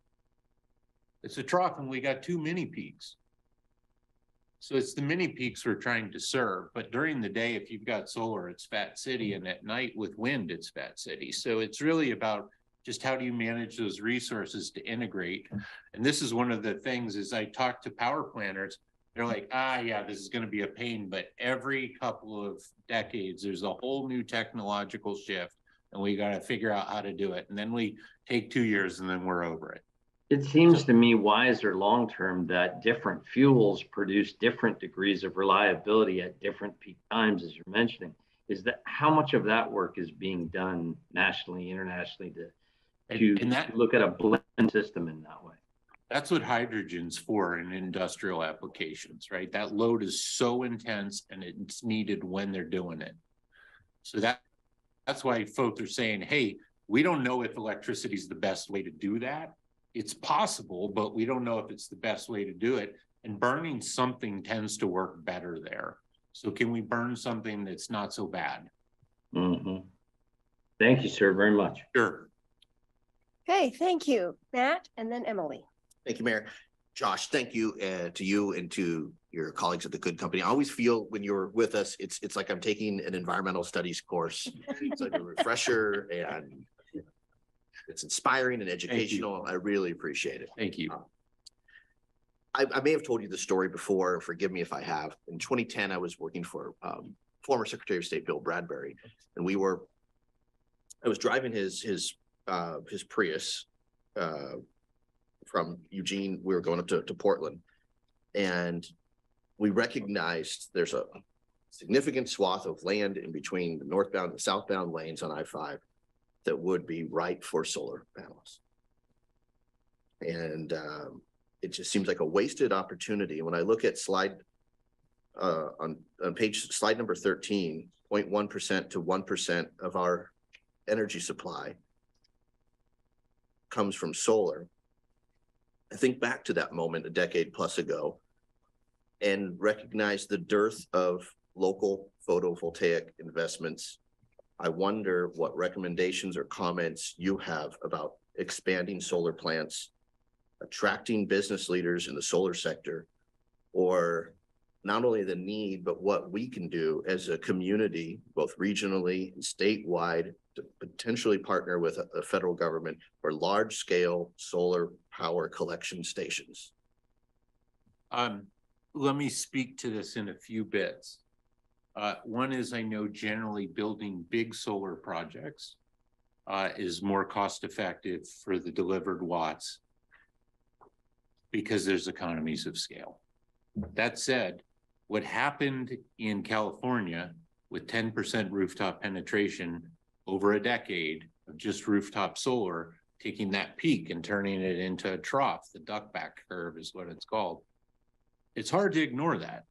It's a trough, and we got 2 mini peaks. So it's the mini peaks we're trying to serve. But during the day, if you've got solar, it's Fat City, and at night with wind, it's Fat City. So it's really about just how do you manage those resources to integrate. And this is one of the things as I talk to power planners, They're like, yeah, this is gonna be a pain, but every couple of decades, there's a whole new technological shift. And we gotta figure out how to do it. And then we take 2 years and then we're over it. It seems to me wiser long-term that different fuels produce different degrees of reliability at different peak times, as you're mentioning. Is that how much of that work is being done nationally, internationally to look at a blend system in that way? That's what hydrogen's for in industrial applications, right? That load is so intense and it's needed when they're doing it. So that's why folks are saying, hey, we don't know if electricity is the best way to do that. It's possible, but we don't know if it's the best way to do it. And burning something tends to work better there. So can we burn something that's not so bad? Mm-hmm. Thank you, sir, very much. Sure. Okay, thank you, Matt, and then Emily. Thank you, Mayor. Josh, thank you to you and to your colleagues at the Good Company. I always feel when you're with us, it's like I'm taking an environmental studies course. It's like a refresher and it's inspiring and educational. I really appreciate it. Thank you. I may have told you the story before. Forgive me if I have. In 2010, I was working for former Secretary of State Bill Bradbury, and I was driving his Prius from Eugene. We were going up to Portland, and we recognized there's a significant swath of land in between the northbound and southbound lanes on I-5 that would be right for solar panels. And it just seems like a wasted opportunity. When I look at slide number 13, 0.1% to 1% of our energy supply comes from solar. I think back to that moment a decade plus ago and recognize the dearth of local photovoltaic investments. I wonder what recommendations or comments you have about expanding solar plants, attracting business leaders in the solar sector, or not only the need, but what we can do as a community, both regionally and statewide, to potentially partner with the federal government for large-scale solar power collection stations. Let me speak to this in a few bits. One is I know generally building big solar projects is more cost effective for the delivered watts because there's economies of scale. That said, what happened in California with 10% rooftop penetration over a decade of just rooftop solar, taking that peak and turning it into a trough, the duckback curve is what it's called. It's hard to ignore that.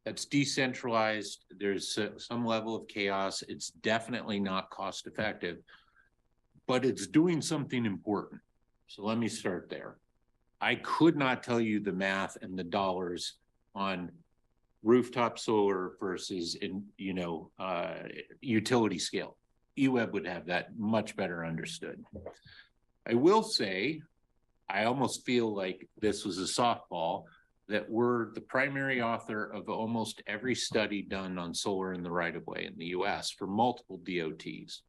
That's decentralized. There's some level of chaos. It's definitely not cost effective, but it's doing something important. So let me start there. I could not tell you the math and the dollars on rooftop solar versus utility scale. eWeb would have that much better understood. I will say, I almost feel like this was a softball, that we're the primary author of almost every study done on solar in the right-of-way in the US for multiple DOTs.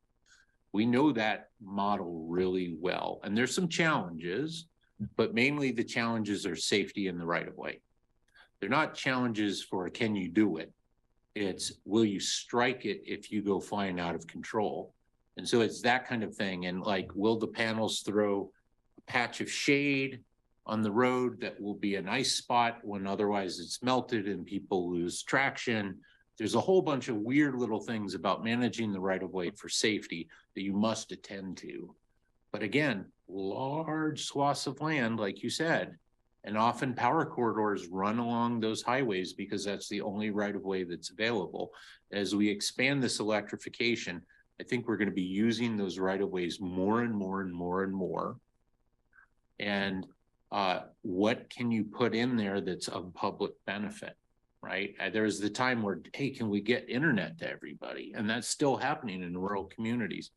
We know that model really well, and there's some challenges, but mainly the challenges are safety in the right-of-way. They're not challenges for can you do it? It's will you strike it if you go flying out of control? And so it's that kind of thing. And like, will the panels throw a patch of shade on the road that will be a nice spot when otherwise it's melted and people lose traction? There's a whole bunch of weird little things about managing the right-of-way for safety that you must attend to. But again, large swaths of land, like you said, and often power corridors run along those highways because that's the only right-of-way that's available. As we expand this electrification, I think we're going to be using those right-of-ways more and more and more and more. And what can you put in there that's of public benefit, right? There was the time where, hey, can we get internet to everybody? And that's still happening in rural communities.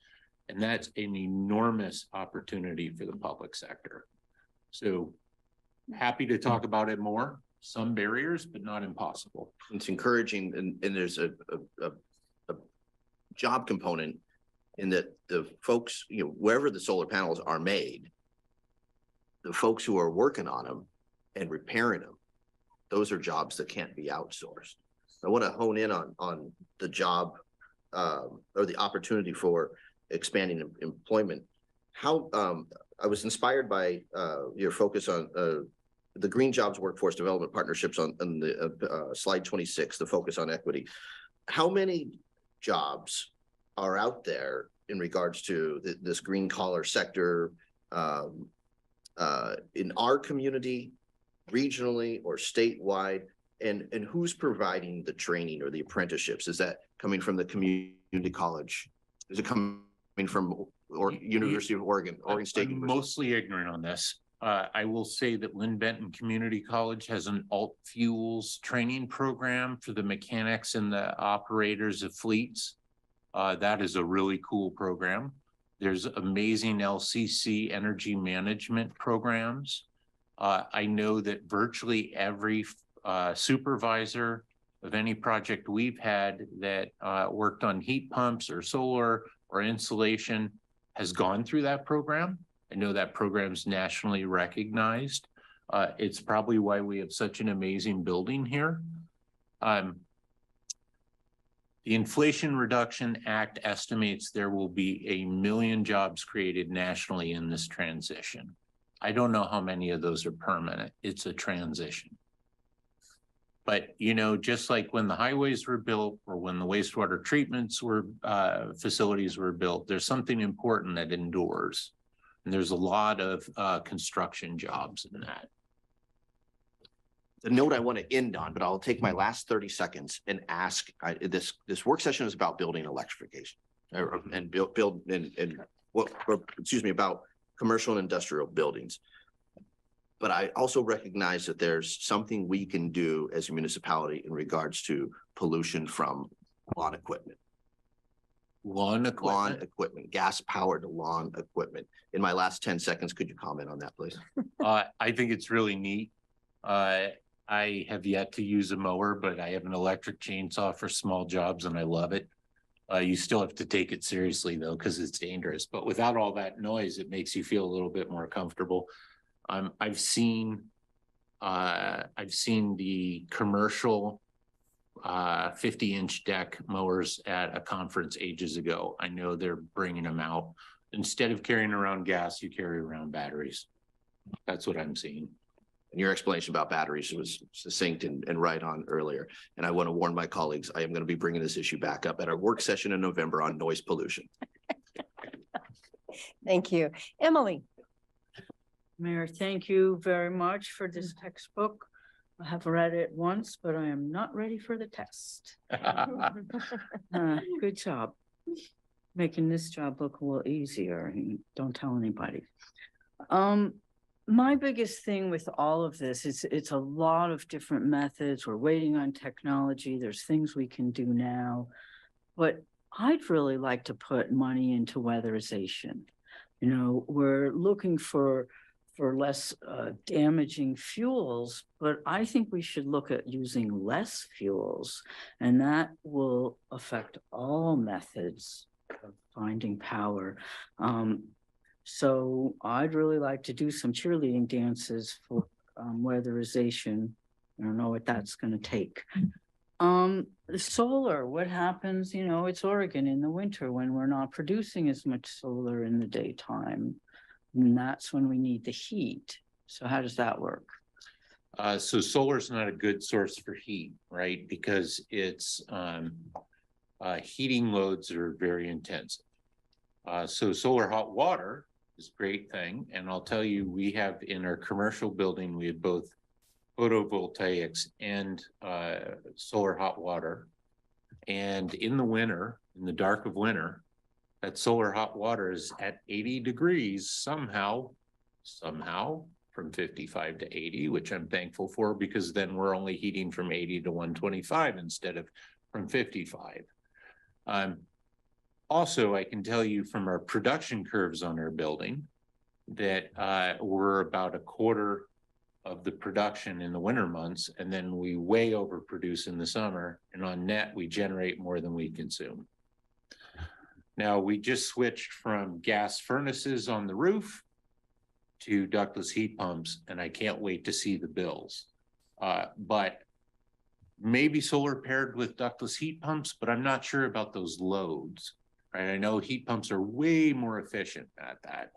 And that's an enormous opportunity for the public sector. So happy to talk about it more. Some barriers, but not impossible. It's encouraging, and there's a job component in that the folks, wherever the solar panels are made, the folks who are working on them and repairing them, those are jobs that can't be outsourced. I want to hone in on the job or the opportunity for expanding employment. How I was inspired by your focus on the Green Jobs Workforce Development Partnerships on the slide 26, the focus on equity. How many jobs are out there in regards to this green collar sector in our community, regionally or statewide? And who's providing the training or the apprenticeships? Is that coming from the community college? Is it coming from University of Oregon State I'm University? mostly ignorant on this. I will say that Lynn Benton Community College has an alt fuels training program for the mechanics and the operators of fleets. That is a really cool program. There's amazing LCC energy management programs. I know that virtually every supervisor of any project we've had that worked on heat pumps or solar or insulation has gone through that program. I know that program's nationally recognized. It's probably why we have such an amazing building here. The Inflation Reduction Act estimates there will be 1 million jobs created nationally in this transition. I don't know how many of those are permanent. It's a transition. But, you know, just like when the highways were built or when the wastewater treatments were facilities were built, there's something important that endures. And there's a lot of construction jobs in that. The note I want to end on, but I'll take my last 30 seconds and ask, this work session is about building electrification and about commercial and industrial buildings. But I also recognize that there's something we can do as a municipality in regards to pollution from lawn equipment. Lawn equipment, gas-powered lawn equipment. In my last 10 seconds, could you comment on that, please? I think it's really neat. I have yet to use a mower, but I have an electric chainsaw for small jobs and I love it. You still have to take it seriously though, because it's dangerous. But without all that noise, it makes you feel a little bit more comfortable. I've seen the commercial 50-inch deck mowers at a conference ages ago. I know they're bringing them out. Instead of carrying around gas, you carry around batteries. That's what I'm seeing. And your explanation about batteries was succinct and right on earlier. And I want to warn my colleagues, I am going to be bringing this issue back up at our work session in November on noise pollution. Thank you. Emily. Mayor, thank you very much for this textbook. I have read it once, but I am not ready for the test. Good job. Making this job look a little easier. Don't tell anybody. My biggest thing with all of this is it's a lot of different methods. We're waiting on technology. There's things we can do now, but I'd really like to put money into weatherization. You know, we're looking for less damaging fuels, but I think we should look at using less fuels, and that will affect all methods of finding power. So I'd really like to do some cheerleading dances for weatherization. I don't know what that's going to take. The solar, what happens, you know, it's Oregon in the winter when we're not producing as much solar in the daytime. And that's when we need the heat. So how does that work? So solar is not a good source for heat, right? Because it's heating loads are very intensive. So solar hot water is a great thing. And I'll tell you, we have in our commercial building, we have both photovoltaics and solar hot water. And in the winter, in the dark of winter, that solar hot water is at 80 degrees somehow from 55 to 80, which I'm thankful for, because then we're only heating from 80 to 125 instead of from 55. Also, I can tell you from our production curves on our building that we're about a quarter of the production in the winter months, and then we way overproduce in the summer, and on net, we generate more than we consume. Now, we just switched from gas furnaces on the roof to ductless heat pumps, and I can't wait to see the bills. But maybe solar paired with ductless heat pumps, but I'm not sure about those loads, right? I know heat pumps are way more efficient at that,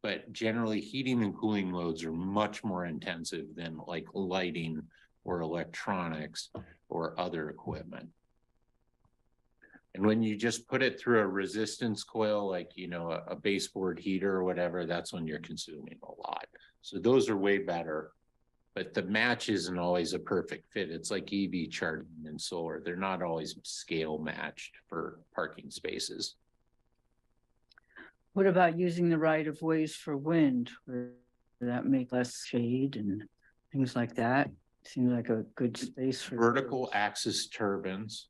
but generally heating and cooling loads are much more intensive than like lighting or electronics or other equipment. And when you just put it through a resistance coil, like, you know, a baseboard heater or whatever, that's when you're consuming a lot. So those are way better, but the match isn't always a perfect fit. It's like EV charging and solar. They're not always scale matched for parking spaces. What about using the right of ways for wind? Would that make less shade and things like that? Seems like a good space for Vertical those. axis turbines,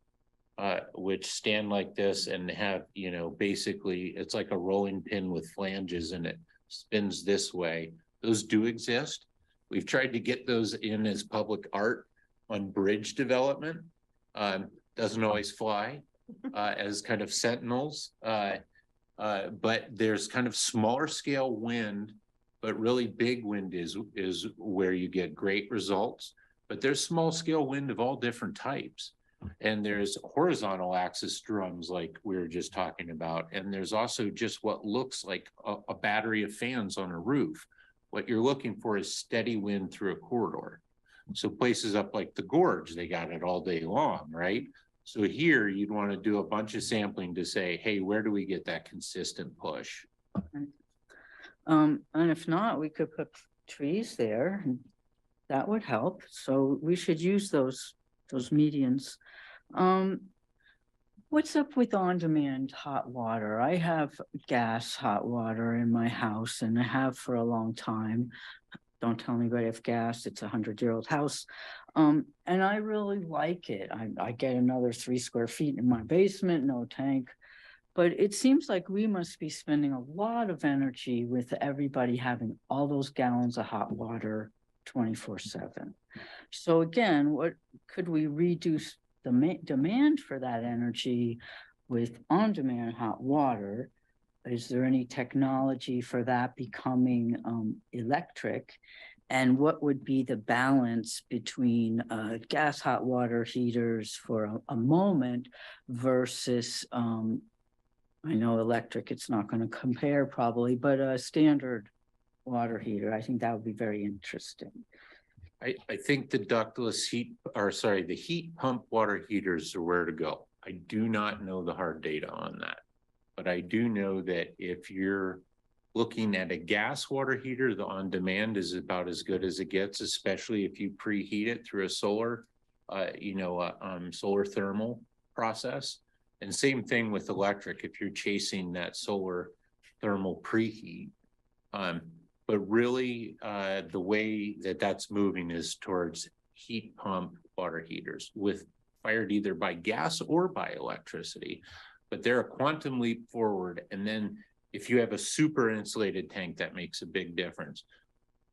which stand like this and have, you know, basically it's like a rolling pin with flanges and it spins this way. Those do exist. We've tried to get those in as public art on bridge development. Doesn't always fly as kind of sentinels. But there's kind of smaller scale wind, but really big wind is where you get great results. But there's small scale wind of all different types. And there's horizontal axis drums like we were just talking about. And there's also just what looks like a battery of fans on a roof. What you're looking for is steady wind through a corridor. So places up like the Gorge, they got it all day long, right? So here you'd want to do a bunch of sampling to say, hey, where do we get that consistent push? And if not, we could put trees there and that would help. So we should use those medians. What's up with on-demand hot water? I have gas hot water in my house and I have for a long time. Don't tell anybody I have gas, it's 100-year-old house. And I really like it. I get another 3 square feet in my basement, no tank. But it seems like we must be spending a lot of energy with everybody having all those gallons of hot water 24/7. So again, what could we reduce the demand for that energy with on-demand hot water? Is there any technology for that becoming electric? And what would be the balance between gas hot water heaters for a moment versus, I know electric, it's not going to compare probably, but a standard water heater? I think that would be very interesting. I think the ductless the heat pump water heaters are where to go. I do not know the hard data on that, but I do know that if you're looking at a gas water heater, the on-demand is about as good as it gets, especially if you preheat it through a solar, solar thermal process. And same thing with electric, if you're chasing that solar thermal preheat. But really, the way that that's moving is towards heat pump water heaters fired either by gas or by electricity. But they're a quantum leap forward. And then if you have a super insulated tank, that makes a big difference.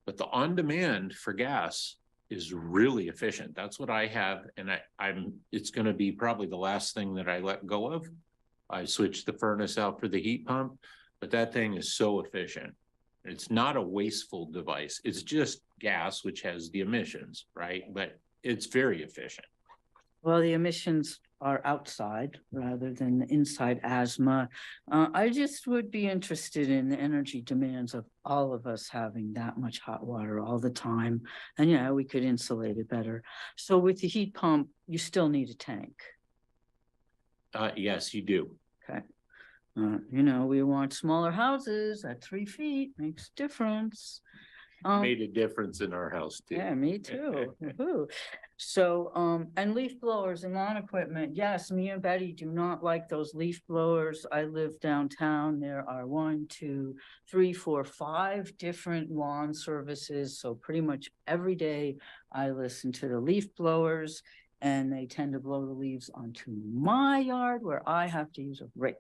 But the on-demand for gas is really efficient. That's what I have. And it's going to be probably the last thing that I let go of. I switched the furnace out for the heat pump, but that thing is so efficient. It's not a wasteful device. It's just gas, which has the emissions, right? But it's very efficient. Well, the emissions are outside rather than inside asthma. I just would be interested in the energy demands of all of us having that much hot water all the time. And yeah, we could insulate it better. So with the heat pump, you still need a tank. Yes, you do. Okay. We want smaller houses at 3 feet, makes a difference. Made a difference in our house too. Yeah, me too. Woohoo. So, and leaf blowers and lawn equipment. Yes, me and Betty do not like those leaf blowers. I live downtown. There are 1, 2, 3, 4, 5 different lawn services. So pretty much every day I listen to the leaf blowers and they tend to blow the leaves onto my yard where I have to use a rake.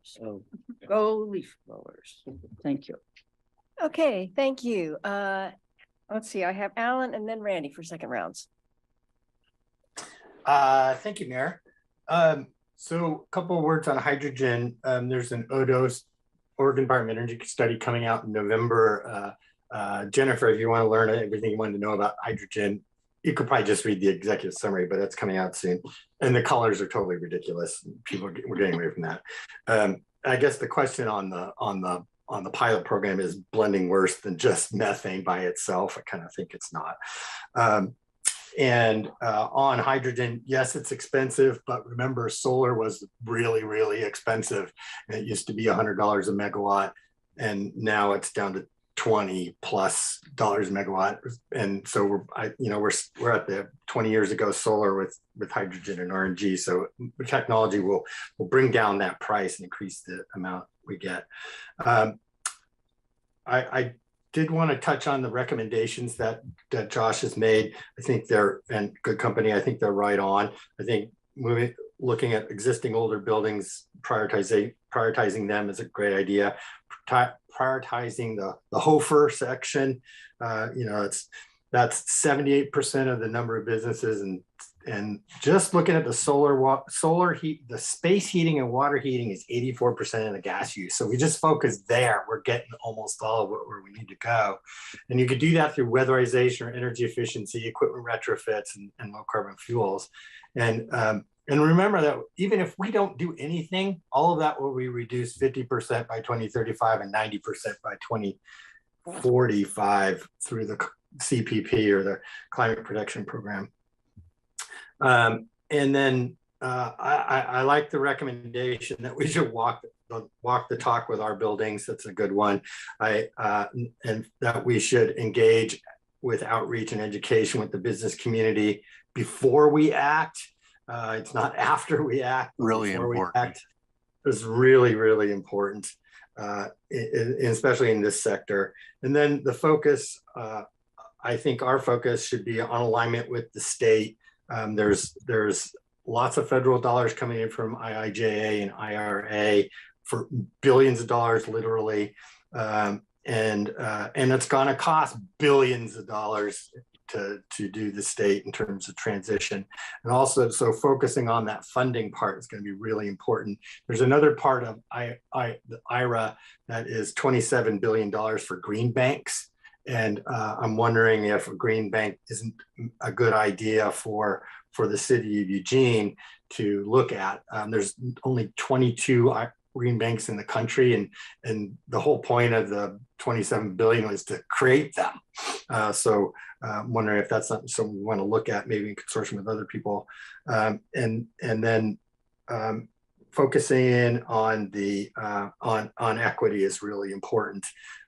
So go leaf blowers. Thank you. Okay, thank you. Let's see, I have Alan and then Randy for second rounds. Thank you, Mayor. So a couple of words on hydrogen. There's an ODOS, Oregon Department of Energy study coming out in November. Jennifer, if you want to learn everything you want to know about hydrogen, you could probably just read the executive summary, but it's coming out soon. And the colors are totally ridiculous. We're getting away from that. I guess the question on the pilot program is blending worse than just methane by itself. I kind of think it's not. On hydrogen, yes, it's expensive, but remember, solar was really, really expensive. And it used to be $100 a megawatt, and now it's down to $20+ a megawatt. And so we're at the 20 years ago solar with hydrogen and RNG. So the technology will bring down that price and increase the amount we get. I did want to touch on the recommendations that Josh has made. I think they're, and good company, I think they're right on. I think looking at existing older buildings, prioritizing them is a great idea. Prioritizing the Hofer section, that's 78% of the number of businesses, and just looking at the solar heat, the space heating and water heating is 84% of the gas use. So we just focus there. We're getting almost all of where we need to go. And you could do that through weatherization or energy efficiency, equipment retrofits, and low carbon fuels. And remember that even if we don't do anything, all of that will be reduced 50% by 2035 and 90% by 2045 through the CPP, or the Climate Protection Program. And then I like the recommendation that we should walk the talk with our buildings. That's a good one. And that we should engage with outreach and education with the business community before we act. It's not after we act. Really important. It's really, really important, especially in this sector. And then the focus, I think our focus should be on alignment with the state. There's lots of federal dollars coming in from IIJA and IRA for billions of dollars, literally. And it's going to cost billions of dollars to do the state in terms of transition. And also, so focusing on that funding part is going to be really important. There's another part of the IRA that is $27 billion for green banks. And I'm wondering if a green bank isn't a good idea for the city of Eugene to look at. There's only 22 green banks in the country, and the whole point of the 27 billion was to create them. So I'm wondering if that's something we want to look at, maybe in consortium with other people. And then focusing in on the on equity is really important.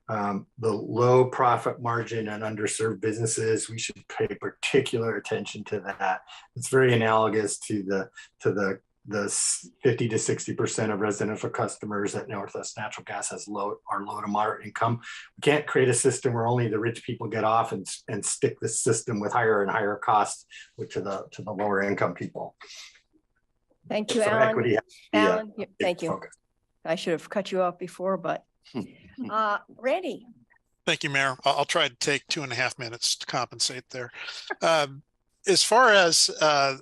The low profit margin and underserved businesses, we should pay particular attention to that. It's very analogous to the 50 to 60% of residential customers at Northwest Natural Gas are low to moderate income. We can't create a system where only the rich people get off and stick the system with higher and higher costs to the lower income people. Thank you, So Alan. equity, Alan, thank you. focus. I should have cut you off before, but Randy. Thank you, Mayor. I'll try to take 2.5 minutes to compensate there. As far as I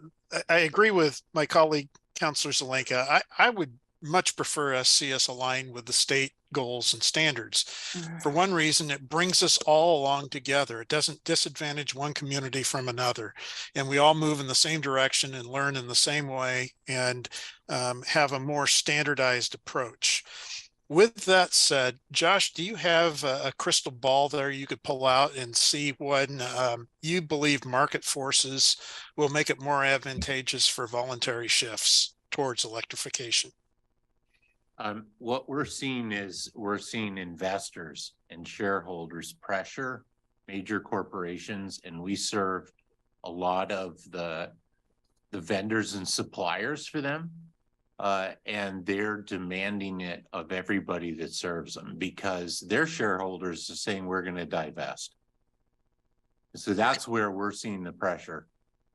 agree with my colleague, Councilor Zelenka, I would much prefer us see us align with the state goals and standards. For one reason, it brings us all along together. It doesn't disadvantage one community from another. And we all move in the same direction and learn in the same way, and have a more standardized approach. With that said, Josh, do you have a crystal ball there you could pull out and see when you believe market forces will make it more advantageous for voluntary shifts towards electrification? What we're seeing is investors and shareholders pressure major corporations, and we serve a lot of the vendors and suppliers for them. And they're demanding it of everybody that serves them, because their shareholders are saying we're going to divest. So that's where we're seeing the pressure.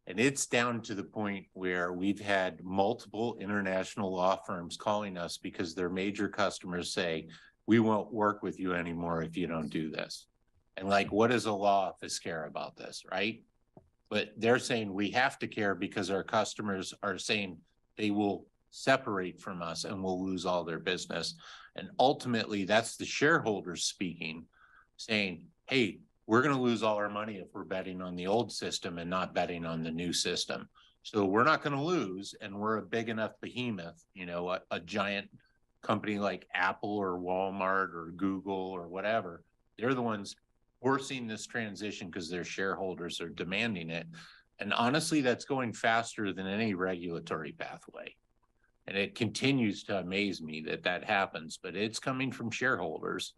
And it's down to the point where we've had multiple international law firms calling us because their major customers say, we won't work with you anymore if you don't do this. And like, what does a law office care about this, right? But they're saying we have to care because our customers are saying they will separate from us and we'll lose all their business. And ultimately, that's the shareholders speaking, saying, hey, we're going to lose all our money if we're betting on the old system and not betting on the new system. So we're not going to lose, and we're a big enough behemoth, you know, a giant company like Apple or Walmart or Google or whatever. They're the ones forcing this transition because their shareholders are demanding it. And honestly, that's going faster than any regulatory pathway. And it continues to amaze me that that happens, but it's coming from shareholders.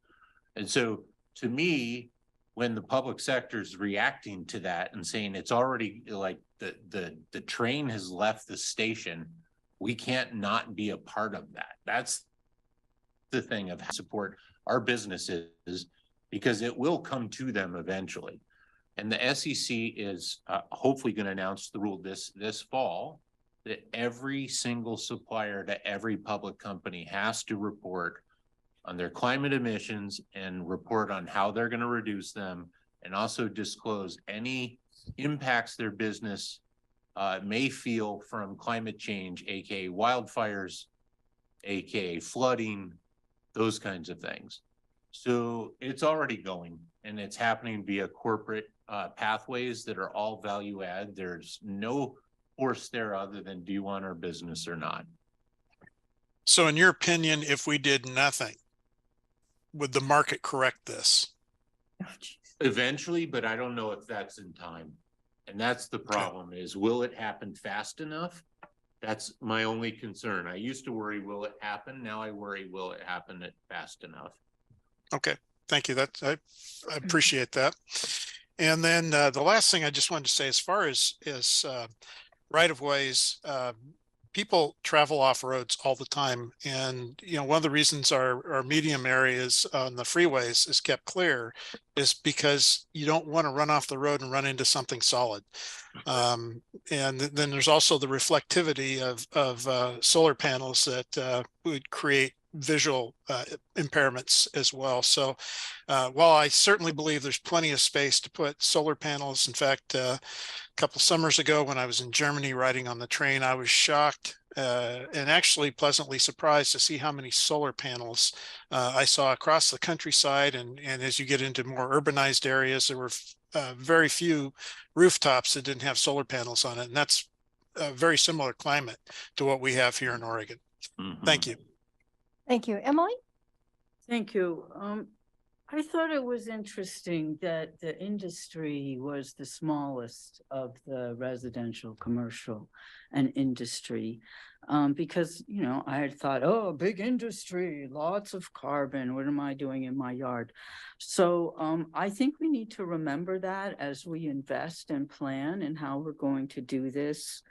And so to me, when the public sector is reacting to that and saying it's already like the train has left the station, we can't not be a part of that. That's the thing of support our businesses, because it will come to them eventually. And the SEC is hopefully going to announce the rule this fall that every single supplier to every public company has to report on their climate emissions and report on how they're going to reduce them, and also disclose any impacts their business may feel from climate change, aka wildfires, aka flooding, those kinds of things. So it's already going, and it's happening via corporate pathways that are all value add. There's no force there other than, do you want our business or not? So in your opinion, if we did nothing, would the market correct this? Eventually, but I don't know if that's in time. And that's the problem is, will it happen fast enough? That's my only concern. I used to worry, will it happen? Now I worry, will it happen fast enough? Okay, thank you. I appreciate that. And then the last thing I just wanted to say, as far as right-of-ways, people travel off roads all the time. And, you know, one of the reasons our medium areas on the freeways is kept clear is because you don't want to run off the road and run into something solid. And then there's also the reflectivity of solar panels that would create visual impairments as well. So while I certainly believe there's plenty of space to put solar panels, in fact, a couple summers ago when I was in Germany riding on the train, I was shocked and actually pleasantly surprised to see how many solar panels I saw across the countryside. And as you get into more urbanized areas, there were very few rooftops that didn't have solar panels on it. And that's a very similar climate to what we have here in Oregon. Mm-hmm. Thank you. Thank you. Emily? Thank you. I thought it was interesting that the industry was the smallest of the residential, commercial, and industry, because, you know, I had thought, oh, big industry, lots of carbon. What am I doing in my yard? So I think we need to remember that as we invest and plan and how we're going to do this.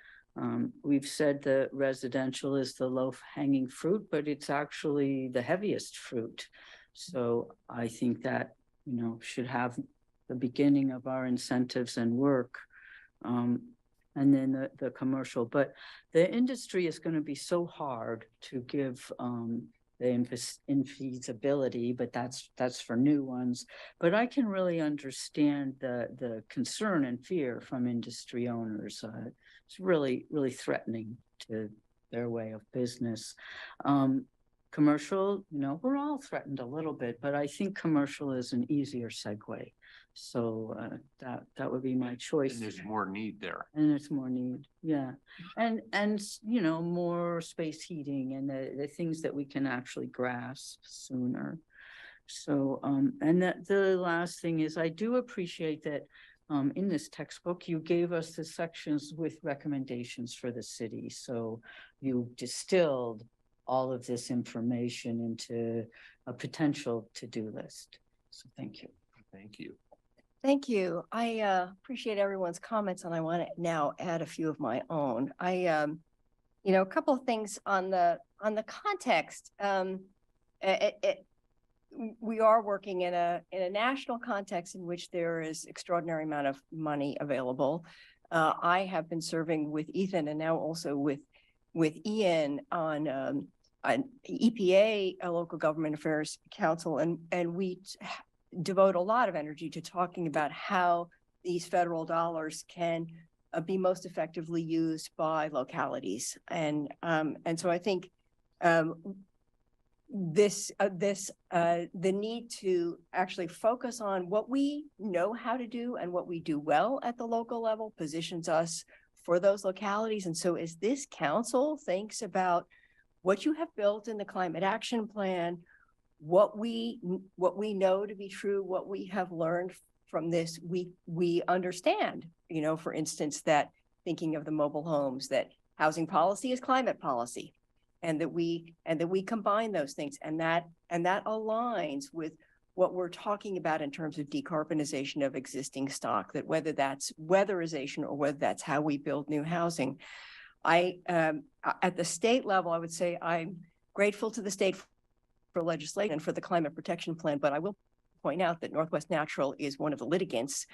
We've said that residential is the low-hanging fruit, but it's actually the heaviest fruit. So I think that, you know, should have the beginning of our incentives and work, and then the commercial. But the industry is going to be so hard to give the infeasibility, but that's for new ones. But I can really understand the concern and fear from industry owners. It's really, really threatening to their way of business. Commercial, you know, we're all threatened a little bit, but I think commercial is an easier segue. So that would be my choice. And there's more need there. And there's more need, yeah. And you know, more space heating and the things that we can actually grasp sooner. So and the last thing is, I do appreciate that in this textbook you gave us the sections with recommendations for the city. So you distilled all of this information into a potential to-do list. So thank you. Thank you. Thank you. I appreciate everyone's comments, and I want to now add a few of my own. You know, a couple of things on the context. We are working in a national context in which there is extraordinary amount of money available. I have been serving with Ethan and now also with Ian on an EPA, a local government affairs council, and we devote a lot of energy to talking about how these federal dollars can be most effectively used by localities. And so I think the need to actually focus on what we know how to do and what we do well at the local level positions us for those localities. And so as this council thinks about what you have built in the climate action plan, what we know to be true, what we have learned from this, we understand, you know, for instance, that thinking of the mobile homes, that housing policy is climate policy, and that we combine those things, and that aligns with what we're talking about in terms of decarbonization of existing stock, that whether that's weatherization or whether that's how we build new housing. At the state level, I would say I'm grateful to the state for legislation and for the climate protection plan, but I will point out that Northwest Natural is one of the litigants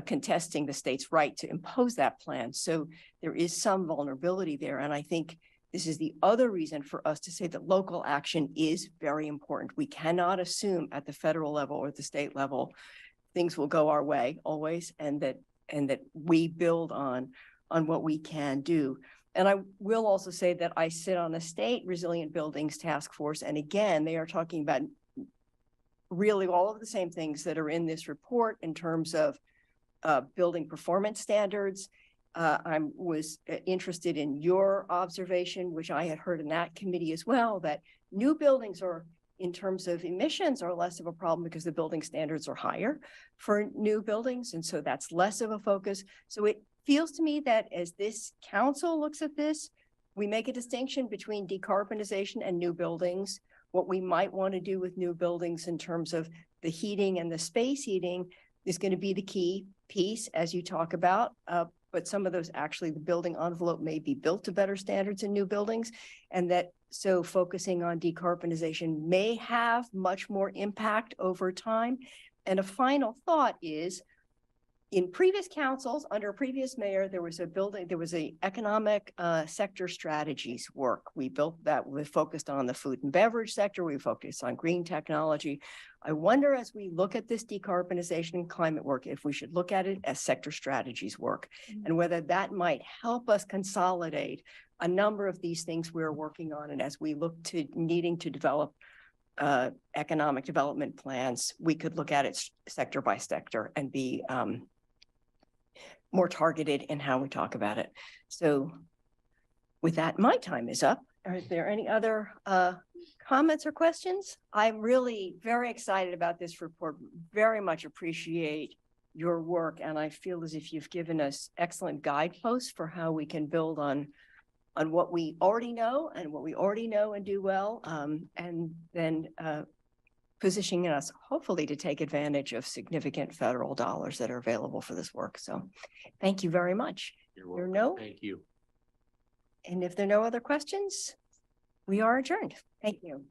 contesting the state's right to impose that plan. So there is some vulnerability there. And I think this is the other reason for us to say that local action is very important. We cannot assume at the federal level or the state level, things will go our way always, and that we build on what we can do. And I will also say that I sit on the state resilient buildings task force. And again, they are talking about really all of the same things that are in this report in terms of building performance standards. I was interested in your observation, which I had heard in that committee as well, that new buildings are, in terms of emissions, are less of a problem because the building standards are higher for new buildings. And so that's less of a focus. So it feels to me that as this council looks at this, we make a distinction between decarbonization and new buildings, what we might want to do with new buildings in terms of the heating and the space heating is going to be the key piece as you talk about. But some of those actually, the building envelope may be built to better standards in new buildings, and that so focusing on decarbonization may have much more impact over time. And a final thought is, in previous councils, under a previous mayor, there was a economic sector strategies work. We built that, we focused on the food and beverage sector, we focused on green technology. I wonder, as we look at this decarbonization and climate work, if we should look at it as sector strategies work, and whether that might help us consolidate a number of these things we're working on. And as we look to needing to develop economic development plans, we could look at it sector by sector and be more targeted in how we talk about it. So with that, my time is up. Are there any other comments or questions? I'm really very excited about this report, very much appreciate your work. And I feel as if you've given us excellent guideposts for how we can build on what we already know and what we already know and do well. And then positioning us hopefully to take advantage of significant federal dollars that are available for this work. So thank you very much. You're welcome. Thank you. And if there are no other questions, we are adjourned. Thank you.